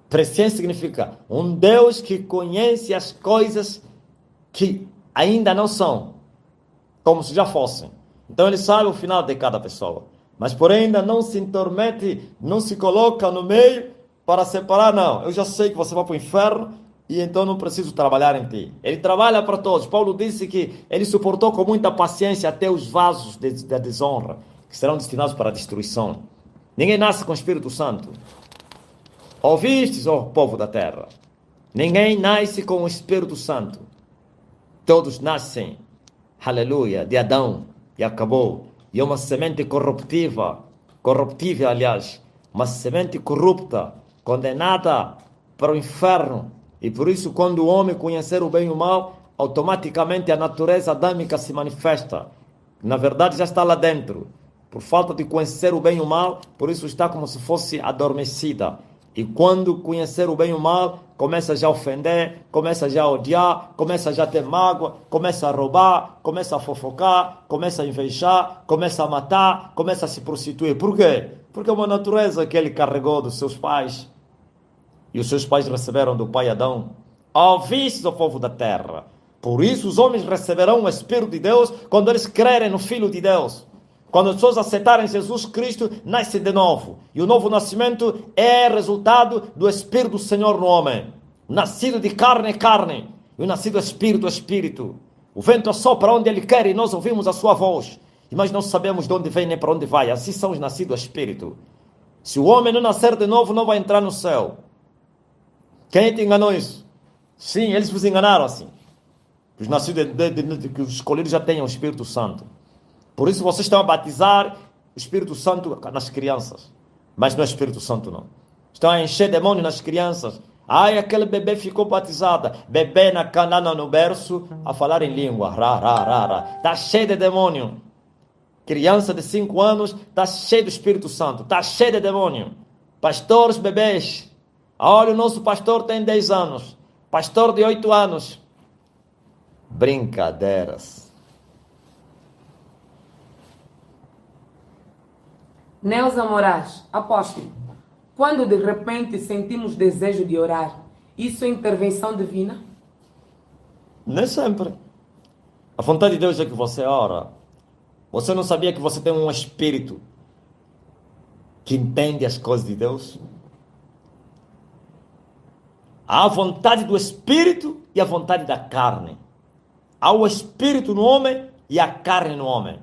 Presença significa um Deus que conhece as coisas que ainda não são, como se já fossem. Então, ele sabe o final de cada pessoa. Mas, porém, ainda não se intromete, não se coloca no meio para separar. Não, eu já sei que você vai para o inferno e então não preciso trabalhar em ti. Ele trabalha para todos. Paulo disse que ele suportou com muita paciência até os vasos da desonra, que serão destinados para a destruição. Ninguém nasce com o Espírito Santo. Ouvistes, ó povo da terra? Ninguém nasce com o Espírito Santo. Todos nascem, aleluia, de Adão, e acabou. E é uma semente corruptível, aliás, uma semente corrupta, condenada para o inferno. E por isso, quando o homem conhecer o bem e o mal, automaticamente a natureza adâmica se manifesta. Na verdade, já está lá dentro. Por falta de conhecer o bem e o mal, por isso está como se fosse adormecida. E quando conhecer o bem e o mal, começa já a ofender, começa já a odiar, começa já a ter mágoa, começa a roubar, começa a fofocar, começa a invejar, começa a matar, começa a se prostituir. Por quê? Porque é uma natureza que ele carregou dos seus pais. E os seus pais receberam do pai Adão. Ouvistes, ó povo da terra. Por isso os homens receberão o Espírito de Deus quando eles crerem no Filho de Deus. Quando as pessoas aceitarem Jesus Cristo, nascem de novo. E o novo nascimento é resultado do Espírito do Senhor no homem. Nascido de carne é carne. E o nascido Espírito é Espírito. O vento assopra onde ele quer e nós ouvimos a sua voz. Mas não sabemos de onde vem nem para onde vai. Assim são os nascidos Espírito. Se o homem não nascer de novo, não vai entrar no céu. Quem te enganou isso? Sim, eles vos enganaram assim. Os nascidos que os escolhidos já têm o Espírito Santo. Por isso vocês estão a batizar o Espírito Santo nas crianças. Mas não é Espírito Santo, não. Estão a encher demônio nas crianças. Ai, aquele bebê ficou batizado. Bebê na canana no berço, a falar em língua. Está cheio de demônio. Criança de 5 anos, está cheio do Espírito Santo. Está cheio de demônio. Pastores, bebês. Olha, o nosso pastor tem 10 anos. Pastor de 8 anos. Brincadeiras. Neuza Moraes, apóstolo, quando de repente sentimos desejo de orar, isso é intervenção divina? Nem sempre. A vontade de Deus é que você ora. Você não sabia que você tem um espírito que entende as coisas de Deus? Há a vontade do espírito e a vontade da carne. Há o espírito no homem e a carne no homem.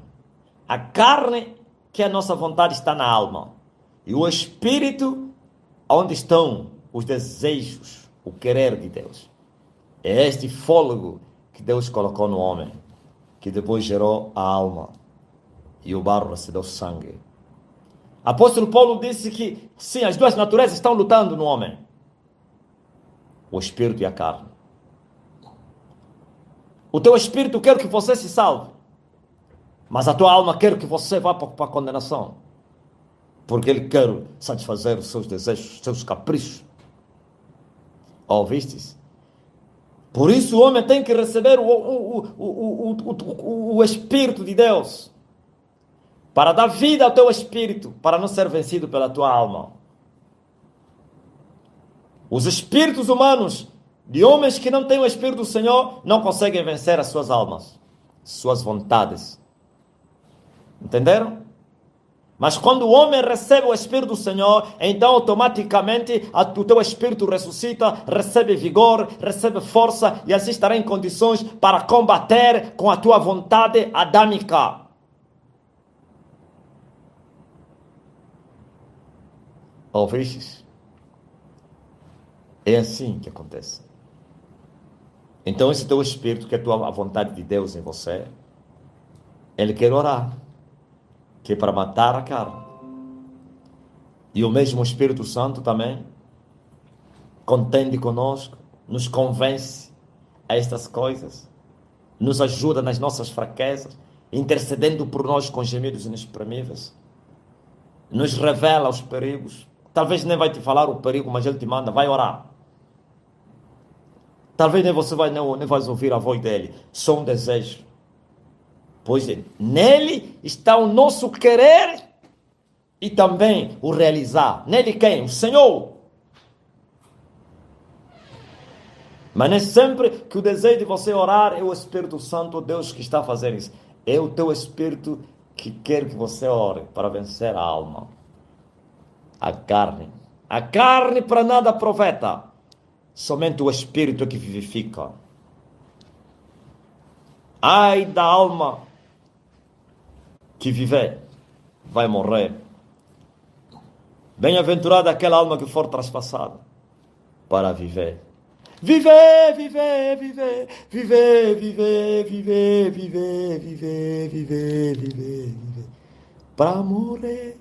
A carne, que é a nossa vontade, está na alma. E o espírito, onde estão os desejos, o querer de Deus. É este fôlego que Deus colocou no homem, que depois gerou a alma. E o barro recebeu sangue. Apóstolo Paulo disse que, sim, as duas naturezas estão lutando no homem. O espírito e a carne. O teu espírito quer que você se salve. Mas a tua alma quer que você vá para a condenação. Porque ele quer satisfazer os seus desejos, os seus caprichos. Ouvistes? Por isso o homem tem que receber o Espírito de Deus. Para dar vida ao teu espírito. Para não ser vencido pela tua alma. Os espíritos humanos de homens que não têm o Espírito do Senhor não conseguem vencer as suas almas, suas vontades. Entenderam? Mas quando o homem recebe o Espírito do Senhor, então automaticamente o teu espírito ressuscita, recebe vigor, recebe força e assim estará em condições para combater com a tua vontade adâmica. Ouvistes? É assim que acontece. Então esse teu espírito, que é a vontade de Deus em você, ele quer orar, que é para matar a carne. E o mesmo Espírito Santo também contende conosco, nos convence a estas coisas, nos ajuda nas nossas fraquezas, intercedendo por nós com gemidos inexprimíveis, nos revela os perigos. Talvez nem vai te falar o perigo, mas ele te manda, vai orar. Talvez nem você nem vai ouvir a voz dele, só um desejo. Pois nele está o nosso querer e também o realizar. Nele quem? O Senhor. Mas nem sempre que o desejo de você orar é o Espírito Santo, o Deus que está a fazer isso. É o teu Espírito que quer que você ore para vencer a alma. A carne. A carne para nada aproveita. Somente o Espírito é que vivifica. Ai da alma que viver, vai morrer. Bem-aventurada aquela alma que for traspassada para viver. Viver, viver, viver, viver, viver, viver, viver, viver, viver, viver, viver. Para morrer,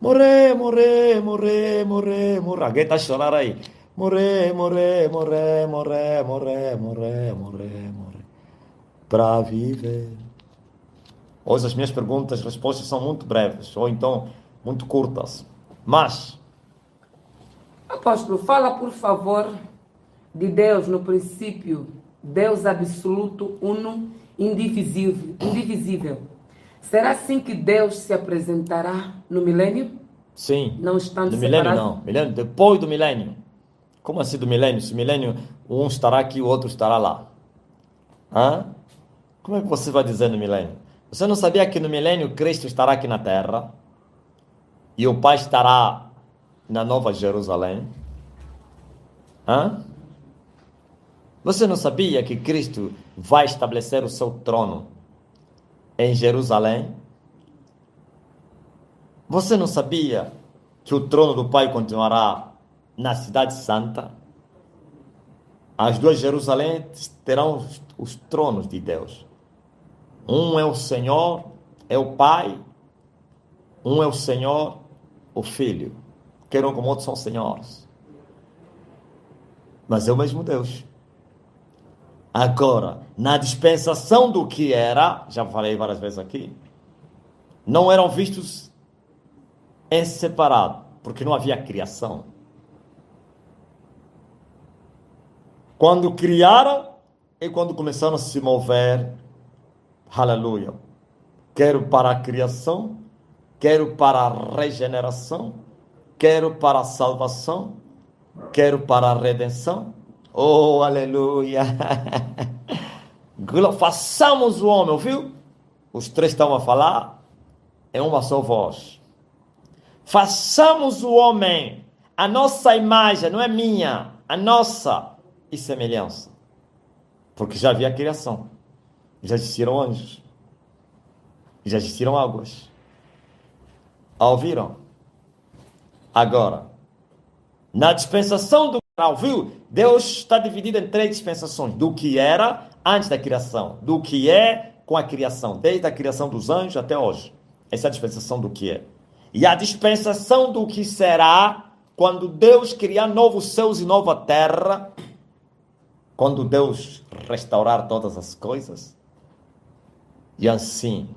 morrer, morrer, morrer, morrer, morrer. Alguém está a chorar aí. Morrer, morrer, morrer, morrer, morrer, morrer, morrer, morrer. Para viver. Hoje as minhas perguntas e respostas são muito breves, ou então muito curtas. Mas, Apóstolo, fala por favor de Deus no princípio, Deus absoluto, uno, indivisível. Será assim que Deus se apresentará no milênio? sim. Não estando no milênio separado? não. Milênio, depois do milênio. Como assim do milênio? Se o milênio, um estará aqui, o outro estará lá. Hã? Como é que você vai dizer no milênio? Você não sabia que no milênio Cristo estará aqui na terra? E o Pai estará na Nova Jerusalém? Hã? Você não sabia que Cristo vai estabelecer o seu trono em Jerusalém? Você não sabia que o trono do Pai continuará na Cidade Santa? as duas Jerusalém terão os tronos de Deus. Um é o Senhor, é o Pai. Um é o Senhor, o Filho. Quer um como outros são senhores. Mas é o mesmo Deus. Agora, na dispensação do que era, já falei várias vezes aqui, não eram vistos em separado, porque não havia criação. Quando criaram e quando começaram a se mover, aleluia, quero para a criação, quero para a regeneração, quero para a salvação, quero para a redenção. Oh, aleluia! Façamos o homem, ouviu? Os três estão a falar em uma só voz. Façamos o homem, a nossa imagem, não é minha, a nossa e semelhança. Porque já havia criação, já existiram anjos, já existiram águas. Ouviram? Agora, na dispensação do ouviu? Deus está dividido em três dispensações. Do que era antes da criação. Do que é com a criação. Desde a criação dos anjos até hoje. Essa é a dispensação do que é. E a dispensação do que será quando Deus criar novos céus e nova terra. Quando Deus restaurar todas as coisas. E assim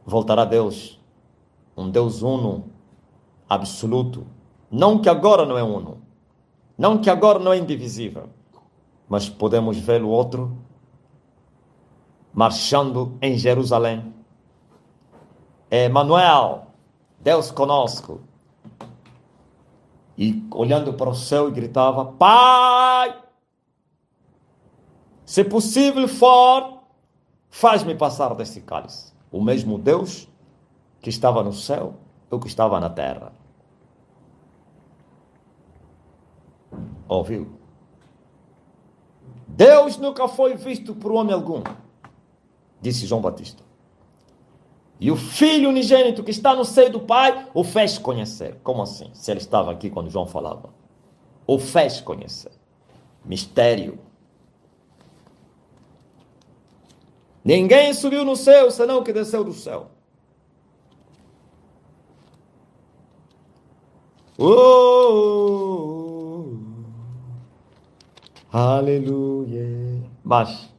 voltará Deus. Um Deus uno, absoluto. Não que agora não é uno, não que agora não é indivisível, mas podemos ver o outro marchando em Jerusalém. Emmanuel, Deus conosco. E olhando para o céu e gritava: Pai, se possível for, faz-me passar desse cálice. O mesmo Deus que estava no céu e o que estava na terra. Ouviu? Deus nunca foi visto por homem algum, disse João Batista. E o Filho unigênito que está no seio do Pai o fez conhecer. Como assim? Se ele estava aqui quando João falava. O fez conhecer. Mistério. Ninguém subiu no céu senão o que desceu do céu. Aleluia. Mas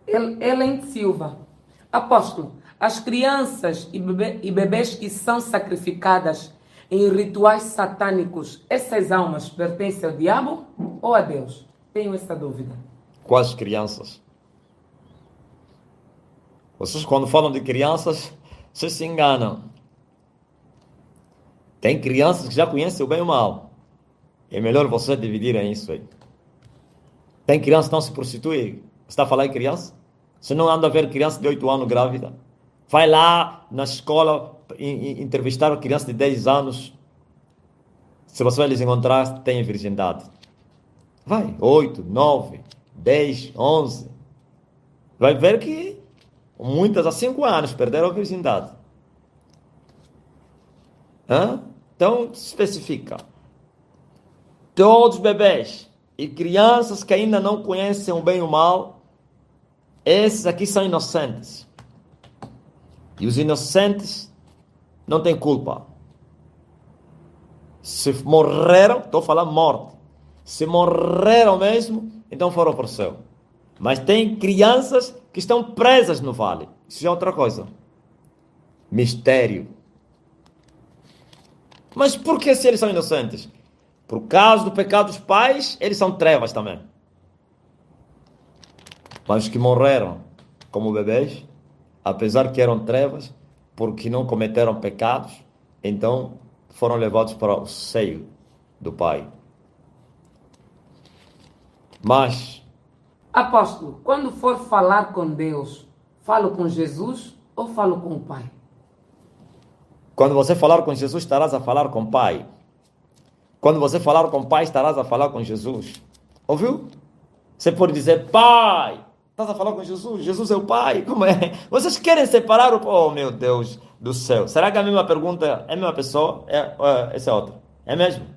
Helen Silva. Apóstolo, as crianças e bebês que são sacrificadas em rituais satânicos, essas almas pertencem ao diabo ou a Deus? Tenho essa dúvida. quais crianças? Vocês quando falam de crianças, vocês se enganam. Tem crianças que já conhecem o bem e o mal. É melhor vocês dividirem isso aí. Tem crianças que não se prostituem. Você está a falar em criança? Você não anda a ver criança de 8 anos grávida? Vai lá na escola entrevistar uma criança de 10 anos. Se você vai lhes encontrar, tem virgindade. Vai, 8, 9, 10, 11. Vai ver que muitas há 5 anos perderam a virgindade. Então, especifica. Todos os bebês e crianças que ainda não conhecem o bem e o mal, esses aqui são inocentes. E os inocentes não têm culpa. Se morreram, estou falando morte. Se morreram mesmo, então foram para o céu. Mas tem crianças que estão presas no vale. Isso é outra coisa. Mistério. Mas por que se eles são inocentes? Por causa do pecado dos pais, eles são trevas também. Mas os que morreram como bebês, apesar que eram trevas, porque não cometeram pecados, então foram levados para o seio do Pai. Mas, apóstolo, quando for falar com Deus, falo com Jesus ou falo com o Pai? Quando você falar com Jesus, estarás a falar com o Pai. Quando você falar com o Pai, estarás a falar com Jesus. Ouviu? Você pode dizer: Pai, Estás a falar com Jesus? Jesus é o Pai? Como é? Vocês querem separar o... Oh, meu Deus do céu. Será que a mesma pergunta é a mesma pessoa? Essa é outra. É mesmo?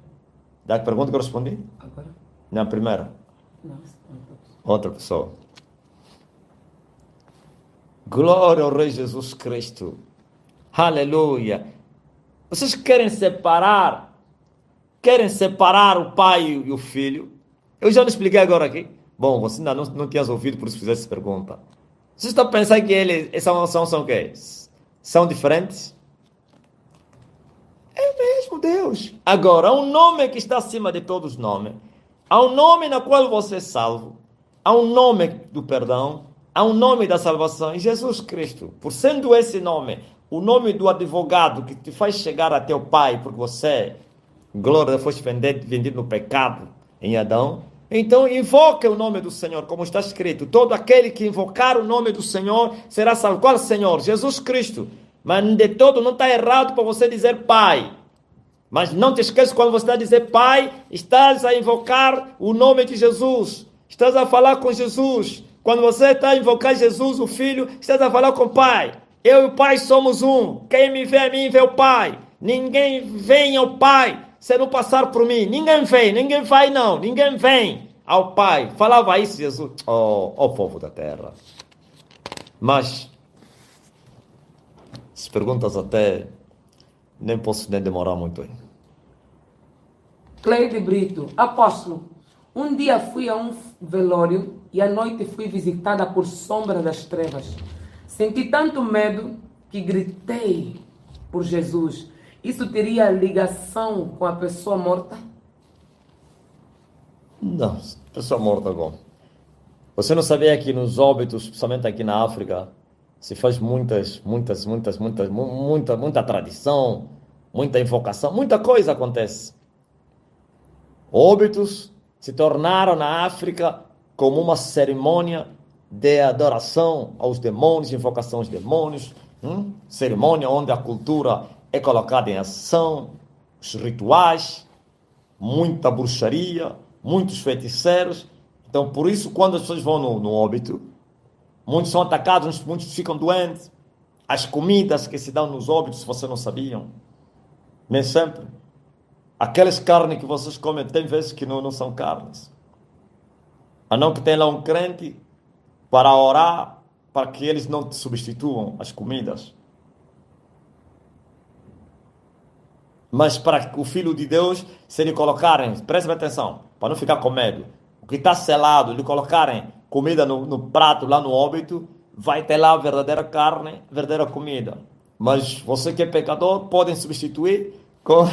Da pergunta que eu respondi? Agora? Na primeira. Não. Outra pessoa. Glória ao Rei Jesus Cristo. Aleluia. Vocês querem separar o pai e o filho? Eu já não expliquei agora aqui. Bom, você ainda não tinha ouvido, por isso fizesse essa pergunta. Vocês estão pensando que eles são o quê? São diferentes? É mesmo, Deus. Agora, há um nome que está acima de todos os nomes. Há um nome na qual você é salvo. Há um nome do perdão. Há um nome da salvação. E Jesus Cristo, por sendo esse nome, o nome do advogado que te faz chegar até o Pai, porque você, glória, foste vendido no pecado em Adão. Então invoque o nome do Senhor, como está escrito. Todo aquele que invocar o nome do Senhor será salvo. Qual Senhor? Jesus Cristo. Mas de todo não está errado para você dizer Pai. Mas não te esqueça, quando você está a dizer Pai, estás a invocar o nome de Jesus. Estás a falar com Jesus. Quando você está a invocar Jesus, o Filho, estás a falar com o Pai. Eu e o Pai somos um. Quem me vê a mim, vê o Pai. Ninguém vem ao Pai se não passar por mim. Ninguém vem, ninguém vai não. Ninguém vem ao Pai. Falava isso Jesus. Oh, povo da terra. Mas, as perguntas até nem posso nem demorar muito aí. Cleide Brito, apóstolo, um dia fui a um velório e à noite fui visitada por sombra das trevas. Senti tanto medo que gritei por Jesus. Isso teria ligação com a pessoa morta? Não, pessoa morta agora. Você não sabia que nos óbitos, principalmente aqui na África, se faz muita tradição, muita invocação, muita coisa acontece. Óbitos se tornaram na África como uma cerimônia de adoração aos demônios, invocação aos demônios, cerimônia onde a cultura é colocada em ação, os rituais, muita bruxaria, muitos feiticeiros. Então, por isso, quando as pessoas vão no óbito, muitos são atacados, muitos ficam doentes. As comidas que se dão nos óbitos, vocês não sabiam, nem sempre. Aquelas carnes que vocês comem, tem vezes que não são carnes. A não que tem lá um crente para orar, para que eles não te substituam as comidas. Mas para o Filho de Deus, se lhe colocarem, prestem atenção, para não ficar com medo, o que está selado, lhe colocarem comida no prato, lá no óbito, vai ter lá a verdadeira carne, a verdadeira comida. Mas você que é pecador, podem substituir com,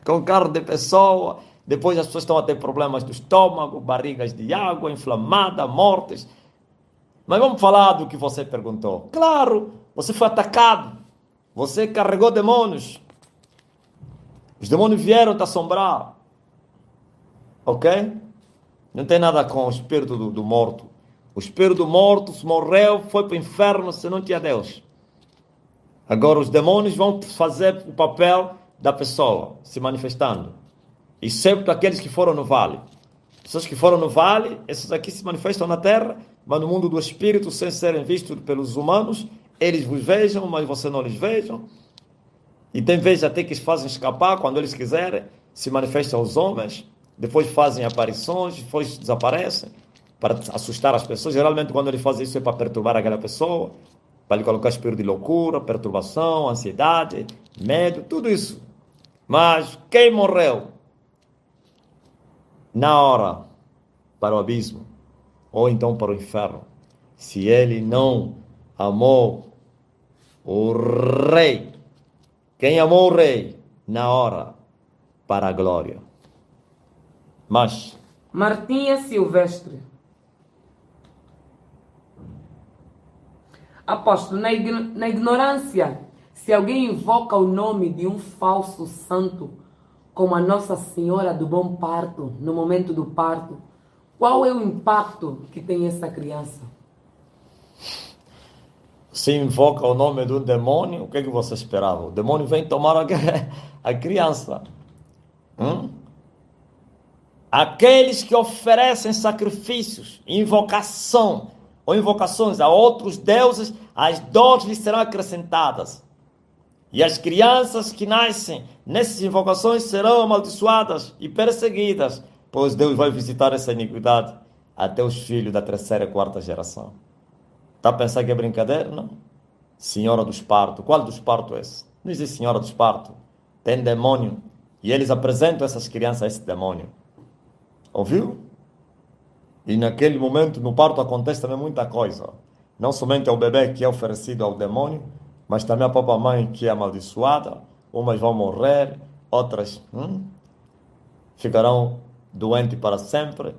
com carne de pessoa. Depois as pessoas estão a ter problemas do estômago, barrigas de água, inflamada, mortes. Mas vamos falar do que você perguntou. Claro, você foi atacado. Você carregou demônios. Os demônios vieram te assombrar. Ok? Não tem nada com o espírito do morto. O espírito do morto morreu, foi para o inferno se não tinha Deus. Agora os demônios vão fazer o papel da pessoa, se manifestando. Excepto aqueles que foram no vale. Pessoas que foram no vale, esses aqui se manifestam na terra, mas no mundo do espírito, sem serem vistos pelos humanos, eles vos vejam, mas você não lhes vejam. E tem vezes até que eles fazem escapar, quando eles quiserem, se manifestam aos homens, depois fazem aparições, depois desaparecem, para assustar as pessoas. Geralmente quando eles fazem isso é para perturbar aquela pessoa, para lhe colocar espírito de loucura, perturbação, ansiedade, medo, tudo isso. Mas quem morreu na hora para o abismo, ou então para o inferno, se ele não amou o rei, quem amou o rei na hora para a glória. Mas Martinha Silvestre. Apóstolo, na ignorância, se alguém invoca o nome de um falso santo, como a Nossa Senhora do Bom Parto, no momento do parto, qual é o impacto que tem essa criança? Se invoca o nome de um demônio, o que você esperava? O demônio vem tomar a criança. Aqueles que oferecem sacrifícios, invocação ou invocações a outros deuses, as dores lhes serão acrescentadas. E as crianças que nascem nessas invocações serão amaldiçoadas e perseguidas, pois Deus vai visitar essa iniquidade até os filhos da terceira e quarta geração. Está a pensar que é brincadeira? Não. Senhora dos partos. Qual dos partos é esse? Não existe senhora dos partos. Tem demônio. E eles apresentam essas crianças a esse demônio. Ouviu? E naquele momento, no parto, acontece também muita coisa. Não somente ao bebê que é oferecido ao demônio, mas também a própria mãe que é amaldiçoada. Umas vão morrer, outras ficarão doentes para sempre,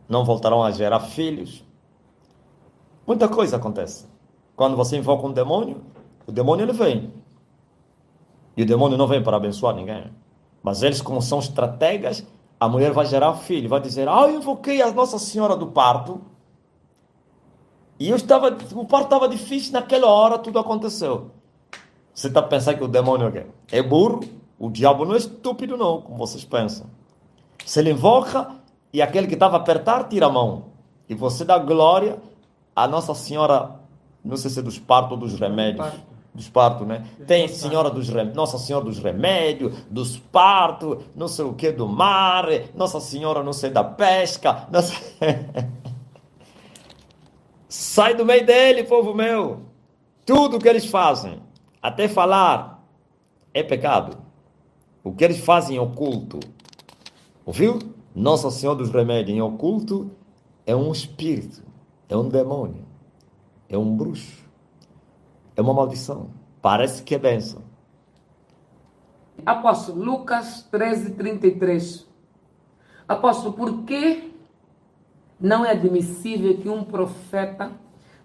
não voltarão a gerar filhos. Muita coisa acontece. Quando você invoca um demônio, o demônio ele vem. E o demônio não vem para abençoar ninguém. Mas eles, como são estrategas, a mulher vai gerar filho, vai dizer, eu invoquei a Nossa Senhora do Parto, e o parto estava difícil, naquela hora tudo aconteceu. Você está pensando que o demônio é burro? O diabo não é estúpido não, como vocês pensam. Se ele invoca, e aquele que estava a apertar, tira a mão. E você dá glória a Nossa Senhora, não sei se é dos partos ou dos remédios. Dos partos, né? Tem Nossa Senhora dos remédios, dos partos, não sei o que, do mar, Nossa Senhora não sei da pesca. Sai do meio dele, povo meu. Tudo que eles fazem, até falar, é pecado. O que eles fazem em oculto, ouviu? Nossa Senhora dos remédios em oculto é um espírito, é um demônio, é um bruxo. É uma maldição. Parece que é bênção. Apóstolo, Lucas 13:33. Apóstolo, por que não é admissível que um profeta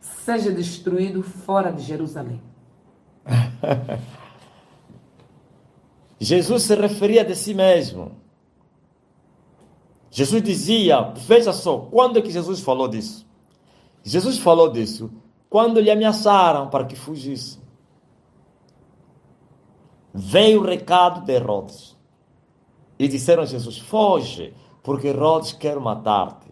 seja destruído fora de Jerusalém? Jesus se referia de si mesmo. Jesus dizia, veja só, quando é que Jesus falou disso? Jesus falou disso quando lhe ameaçaram para que fugisse. Veio o recado de Herodes. E disseram a Jesus, foge, porque Herodes quer matar-te.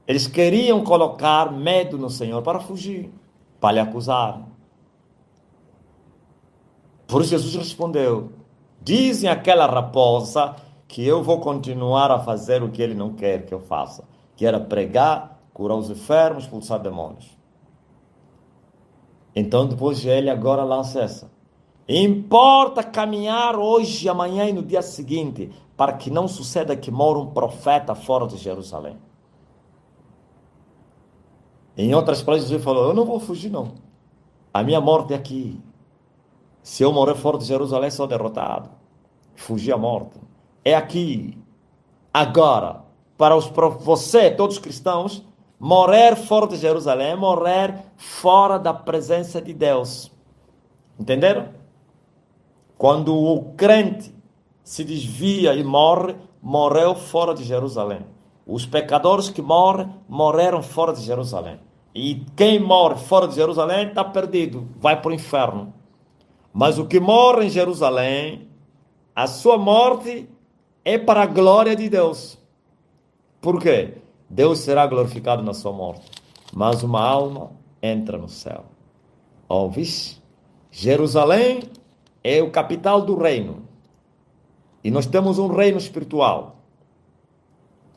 Eles queriam colocar medo no Senhor para fugir, para lhe acusar. Por isso Jesus respondeu, dizem àquela raposa que eu vou continuar a fazer o que ele não quer que eu faça, que era pregar, curar os enfermos, expulsar demônios. Então depois ele agora lança essa. Importa caminhar hoje, amanhã e no dia seguinte, para que não suceda que mora um profeta fora de Jerusalém. Em outras palavras, Jesus falou, eu não vou fugir não. A minha morte é aqui. Se eu morrer fora de Jerusalém, sou derrotado. Fugir à morte. É aqui. Agora, para você, todos os cristãos, morrer fora de Jerusalém é morrer fora da presença de Deus. Entenderam? Quando o crente se desvia e morre, morreu fora de Jerusalém. Os pecadores que morrem, morreram fora de Jerusalém. E quem morre fora de Jerusalém está perdido, vai para o inferno. Mas o que morre em Jerusalém, a sua morte é para a glória de Deus. Por quê? Deus será glorificado na sua morte. Mas uma alma entra no céu. Ouvis? Jerusalém é o capital do reino. E nós temos um reino espiritual.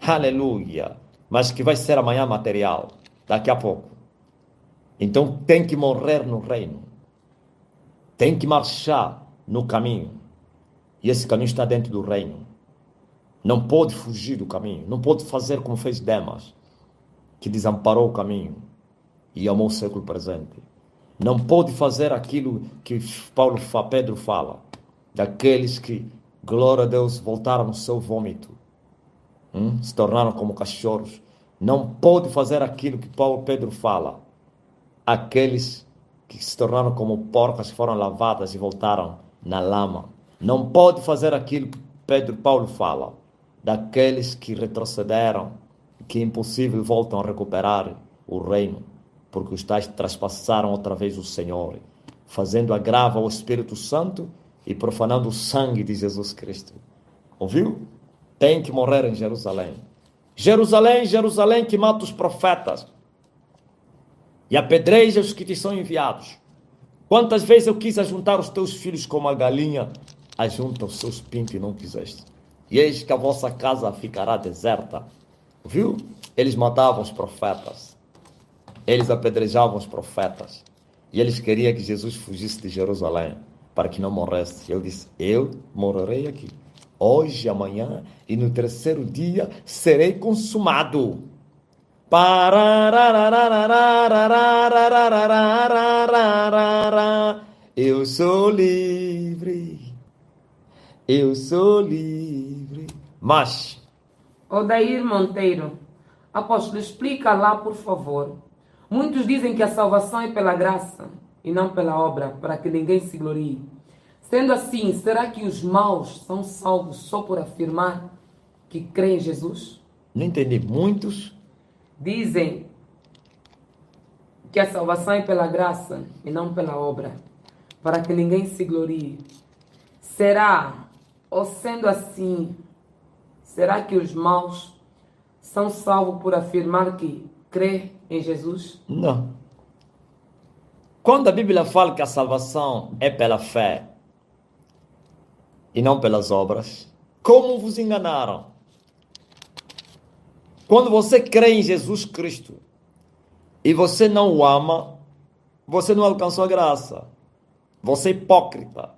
Aleluia. Mas que vai ser amanhã material. Daqui a pouco. Então tem que morrer no reino. Tem que marchar no caminho. E esse caminho está dentro do reino. Não pode fugir do caminho. Não pode fazer como fez Demas, que desamparou o caminho e amou o século presente. Não pode fazer aquilo que Pedro fala, daqueles que, glória a Deus, voltaram no seu vômito, se tornaram como cachorros. Não pode fazer aquilo que Pedro fala, aqueles que se tornaram como porcas que foram lavadas e voltaram na lama. Não pode fazer aquilo que Paulo fala, daqueles que retrocederam, que é impossível voltam a recuperar o reino, porque os tais traspassaram outra vez o Senhor, fazendo agravo ao Espírito Santo e profanando o sangue de Jesus Cristo. Ouviu? tem que morrer em Jerusalém. Jerusalém, Jerusalém, que mata os profetas e apedreja os que te são enviados. Quantas vezes eu quis ajuntar os teus filhos como a galinha ajunta os seus pintos e não quiseste. E eis que a vossa casa ficará deserta. Viu? Eles matavam os profetas. Eles apedrejavam os profetas. E eles queriam que Jesus fugisse de Jerusalém para que não morresse. Eu disse, eu morarei aqui. Hoje, amanhã e no terceiro dia serei consumado. Eu sou livre. Eu sou livre. Mas, Odair Monteiro, apóstolo, explica lá, por favor. Muitos dizem que a salvação é pela graça e não pela obra, para que ninguém se glorie. Sendo assim, será que os maus são salvos só por afirmar que creem em Jesus? não entendi. Muitos Dizem que a salvação é pela graça e não pela obra, para que ninguém se glorie. Será, ou sendo assim, será que os maus são salvos por afirmar que crê em Jesus? não. Quando a Bíblia fala que a salvação é pela fé e não pelas obras, como vos enganaram? Quando você crê em Jesus Cristo e você não o ama, você não alcançou a graça. Você é hipócrita.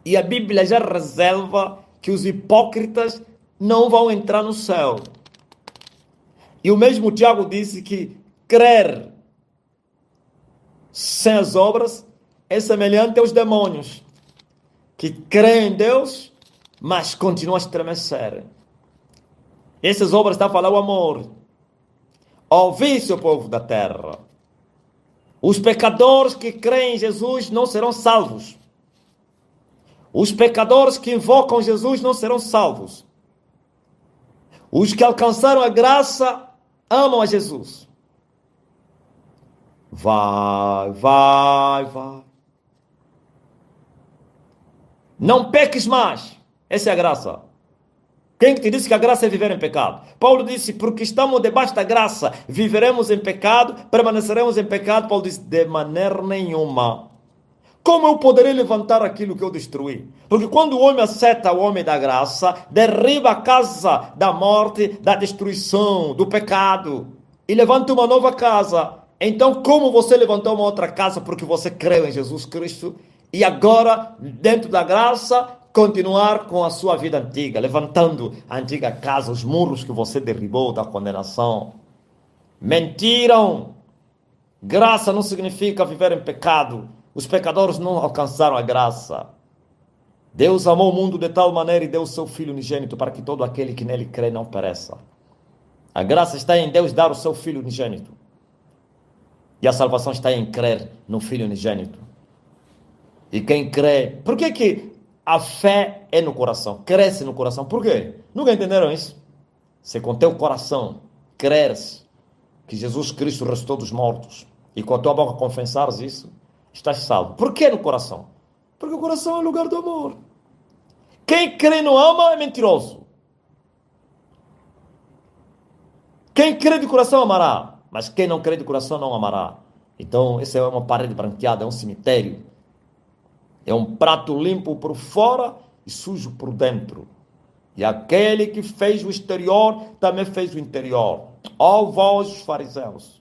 E a Bíblia já reserva que os hipócritas não vão entrar no céu. E o mesmo Tiago disse que crer sem as obras é semelhante aos demônios, que creem em Deus, mas continuam a estremecer. Essas obras estão a falar o amor. Ouvi, seu povo da terra. Os pecadores que creem em Jesus não serão salvos. Os pecadores que invocam Jesus não serão salvos. Os que alcançaram a graça amam a Jesus. Vai. Não peques mais. Essa é a graça. Quem te disse que a graça é viver em pecado? Paulo disse, porque estamos debaixo da graça, viveremos em pecado, permaneceremos em pecado. Paulo disse, de maneira nenhuma. Como eu poderei levantar aquilo que eu destruí? Porque quando o homem aceita o homem da graça, derriba a casa da morte, da destruição, do pecado, e levanta uma nova casa. Então, como você levantou uma outra casa porque você creu em Jesus Cristo, e agora, dentro da graça, continuar com a sua vida antiga, levantando a antiga casa, os muros que você derribou da condenação. Mentiram. Graça não significa viver em pecado. Os pecadores não alcançaram a graça. Deus amou o mundo de tal maneira e deu o seu Filho unigênito para que todo aquele que nele crê não pereça. A graça está em Deus dar o seu Filho unigênito. E a salvação está em crer no Filho unigênito. E quem crê... Por que a fé é no coração? Cresce no coração. Por quê? Nunca entenderam isso? Se com teu coração creres que Jesus Cristo ressuscitou dos mortos e com a tua boca confessares isso, estás salvo. Por que no coração? Porque o coração é o lugar do amor. Quem crê e não ama é mentiroso. Quem crê de coração amará, mas quem não crê de coração não amará. Então, essa é uma parede branqueada, é um cemitério. É um prato limpo por fora e sujo por dentro. E aquele que fez o exterior, também fez o interior. Ó vós, os fariseus,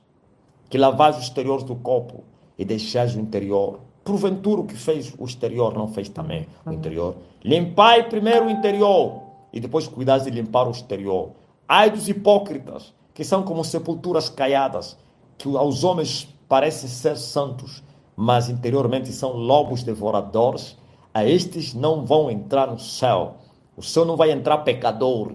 que lavais o exterior do copo e deixais o interior. Porventura o que fez o exterior não fez também o interior. Limpai primeiro o interior e depois cuidais de limpar o exterior. Ai dos hipócritas, que são como sepulturas caiadas, que aos homens parecem ser santos, mas interiormente são lobos devoradores. A estes não vão entrar no céu. O céu não vai entrar pecador.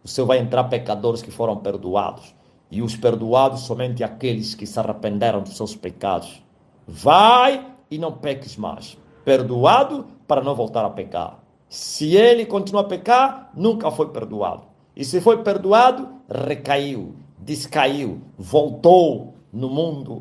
O céu vai entrar pecadores que foram perdoados. E os perdoados somente aqueles que se arrependeram dos seus pecados. Vai e não peques mais. Perdoado para não voltar a pecar. Se ele continua a pecar, nunca foi perdoado. E se foi perdoado, recaiu, descaiu, voltou no mundo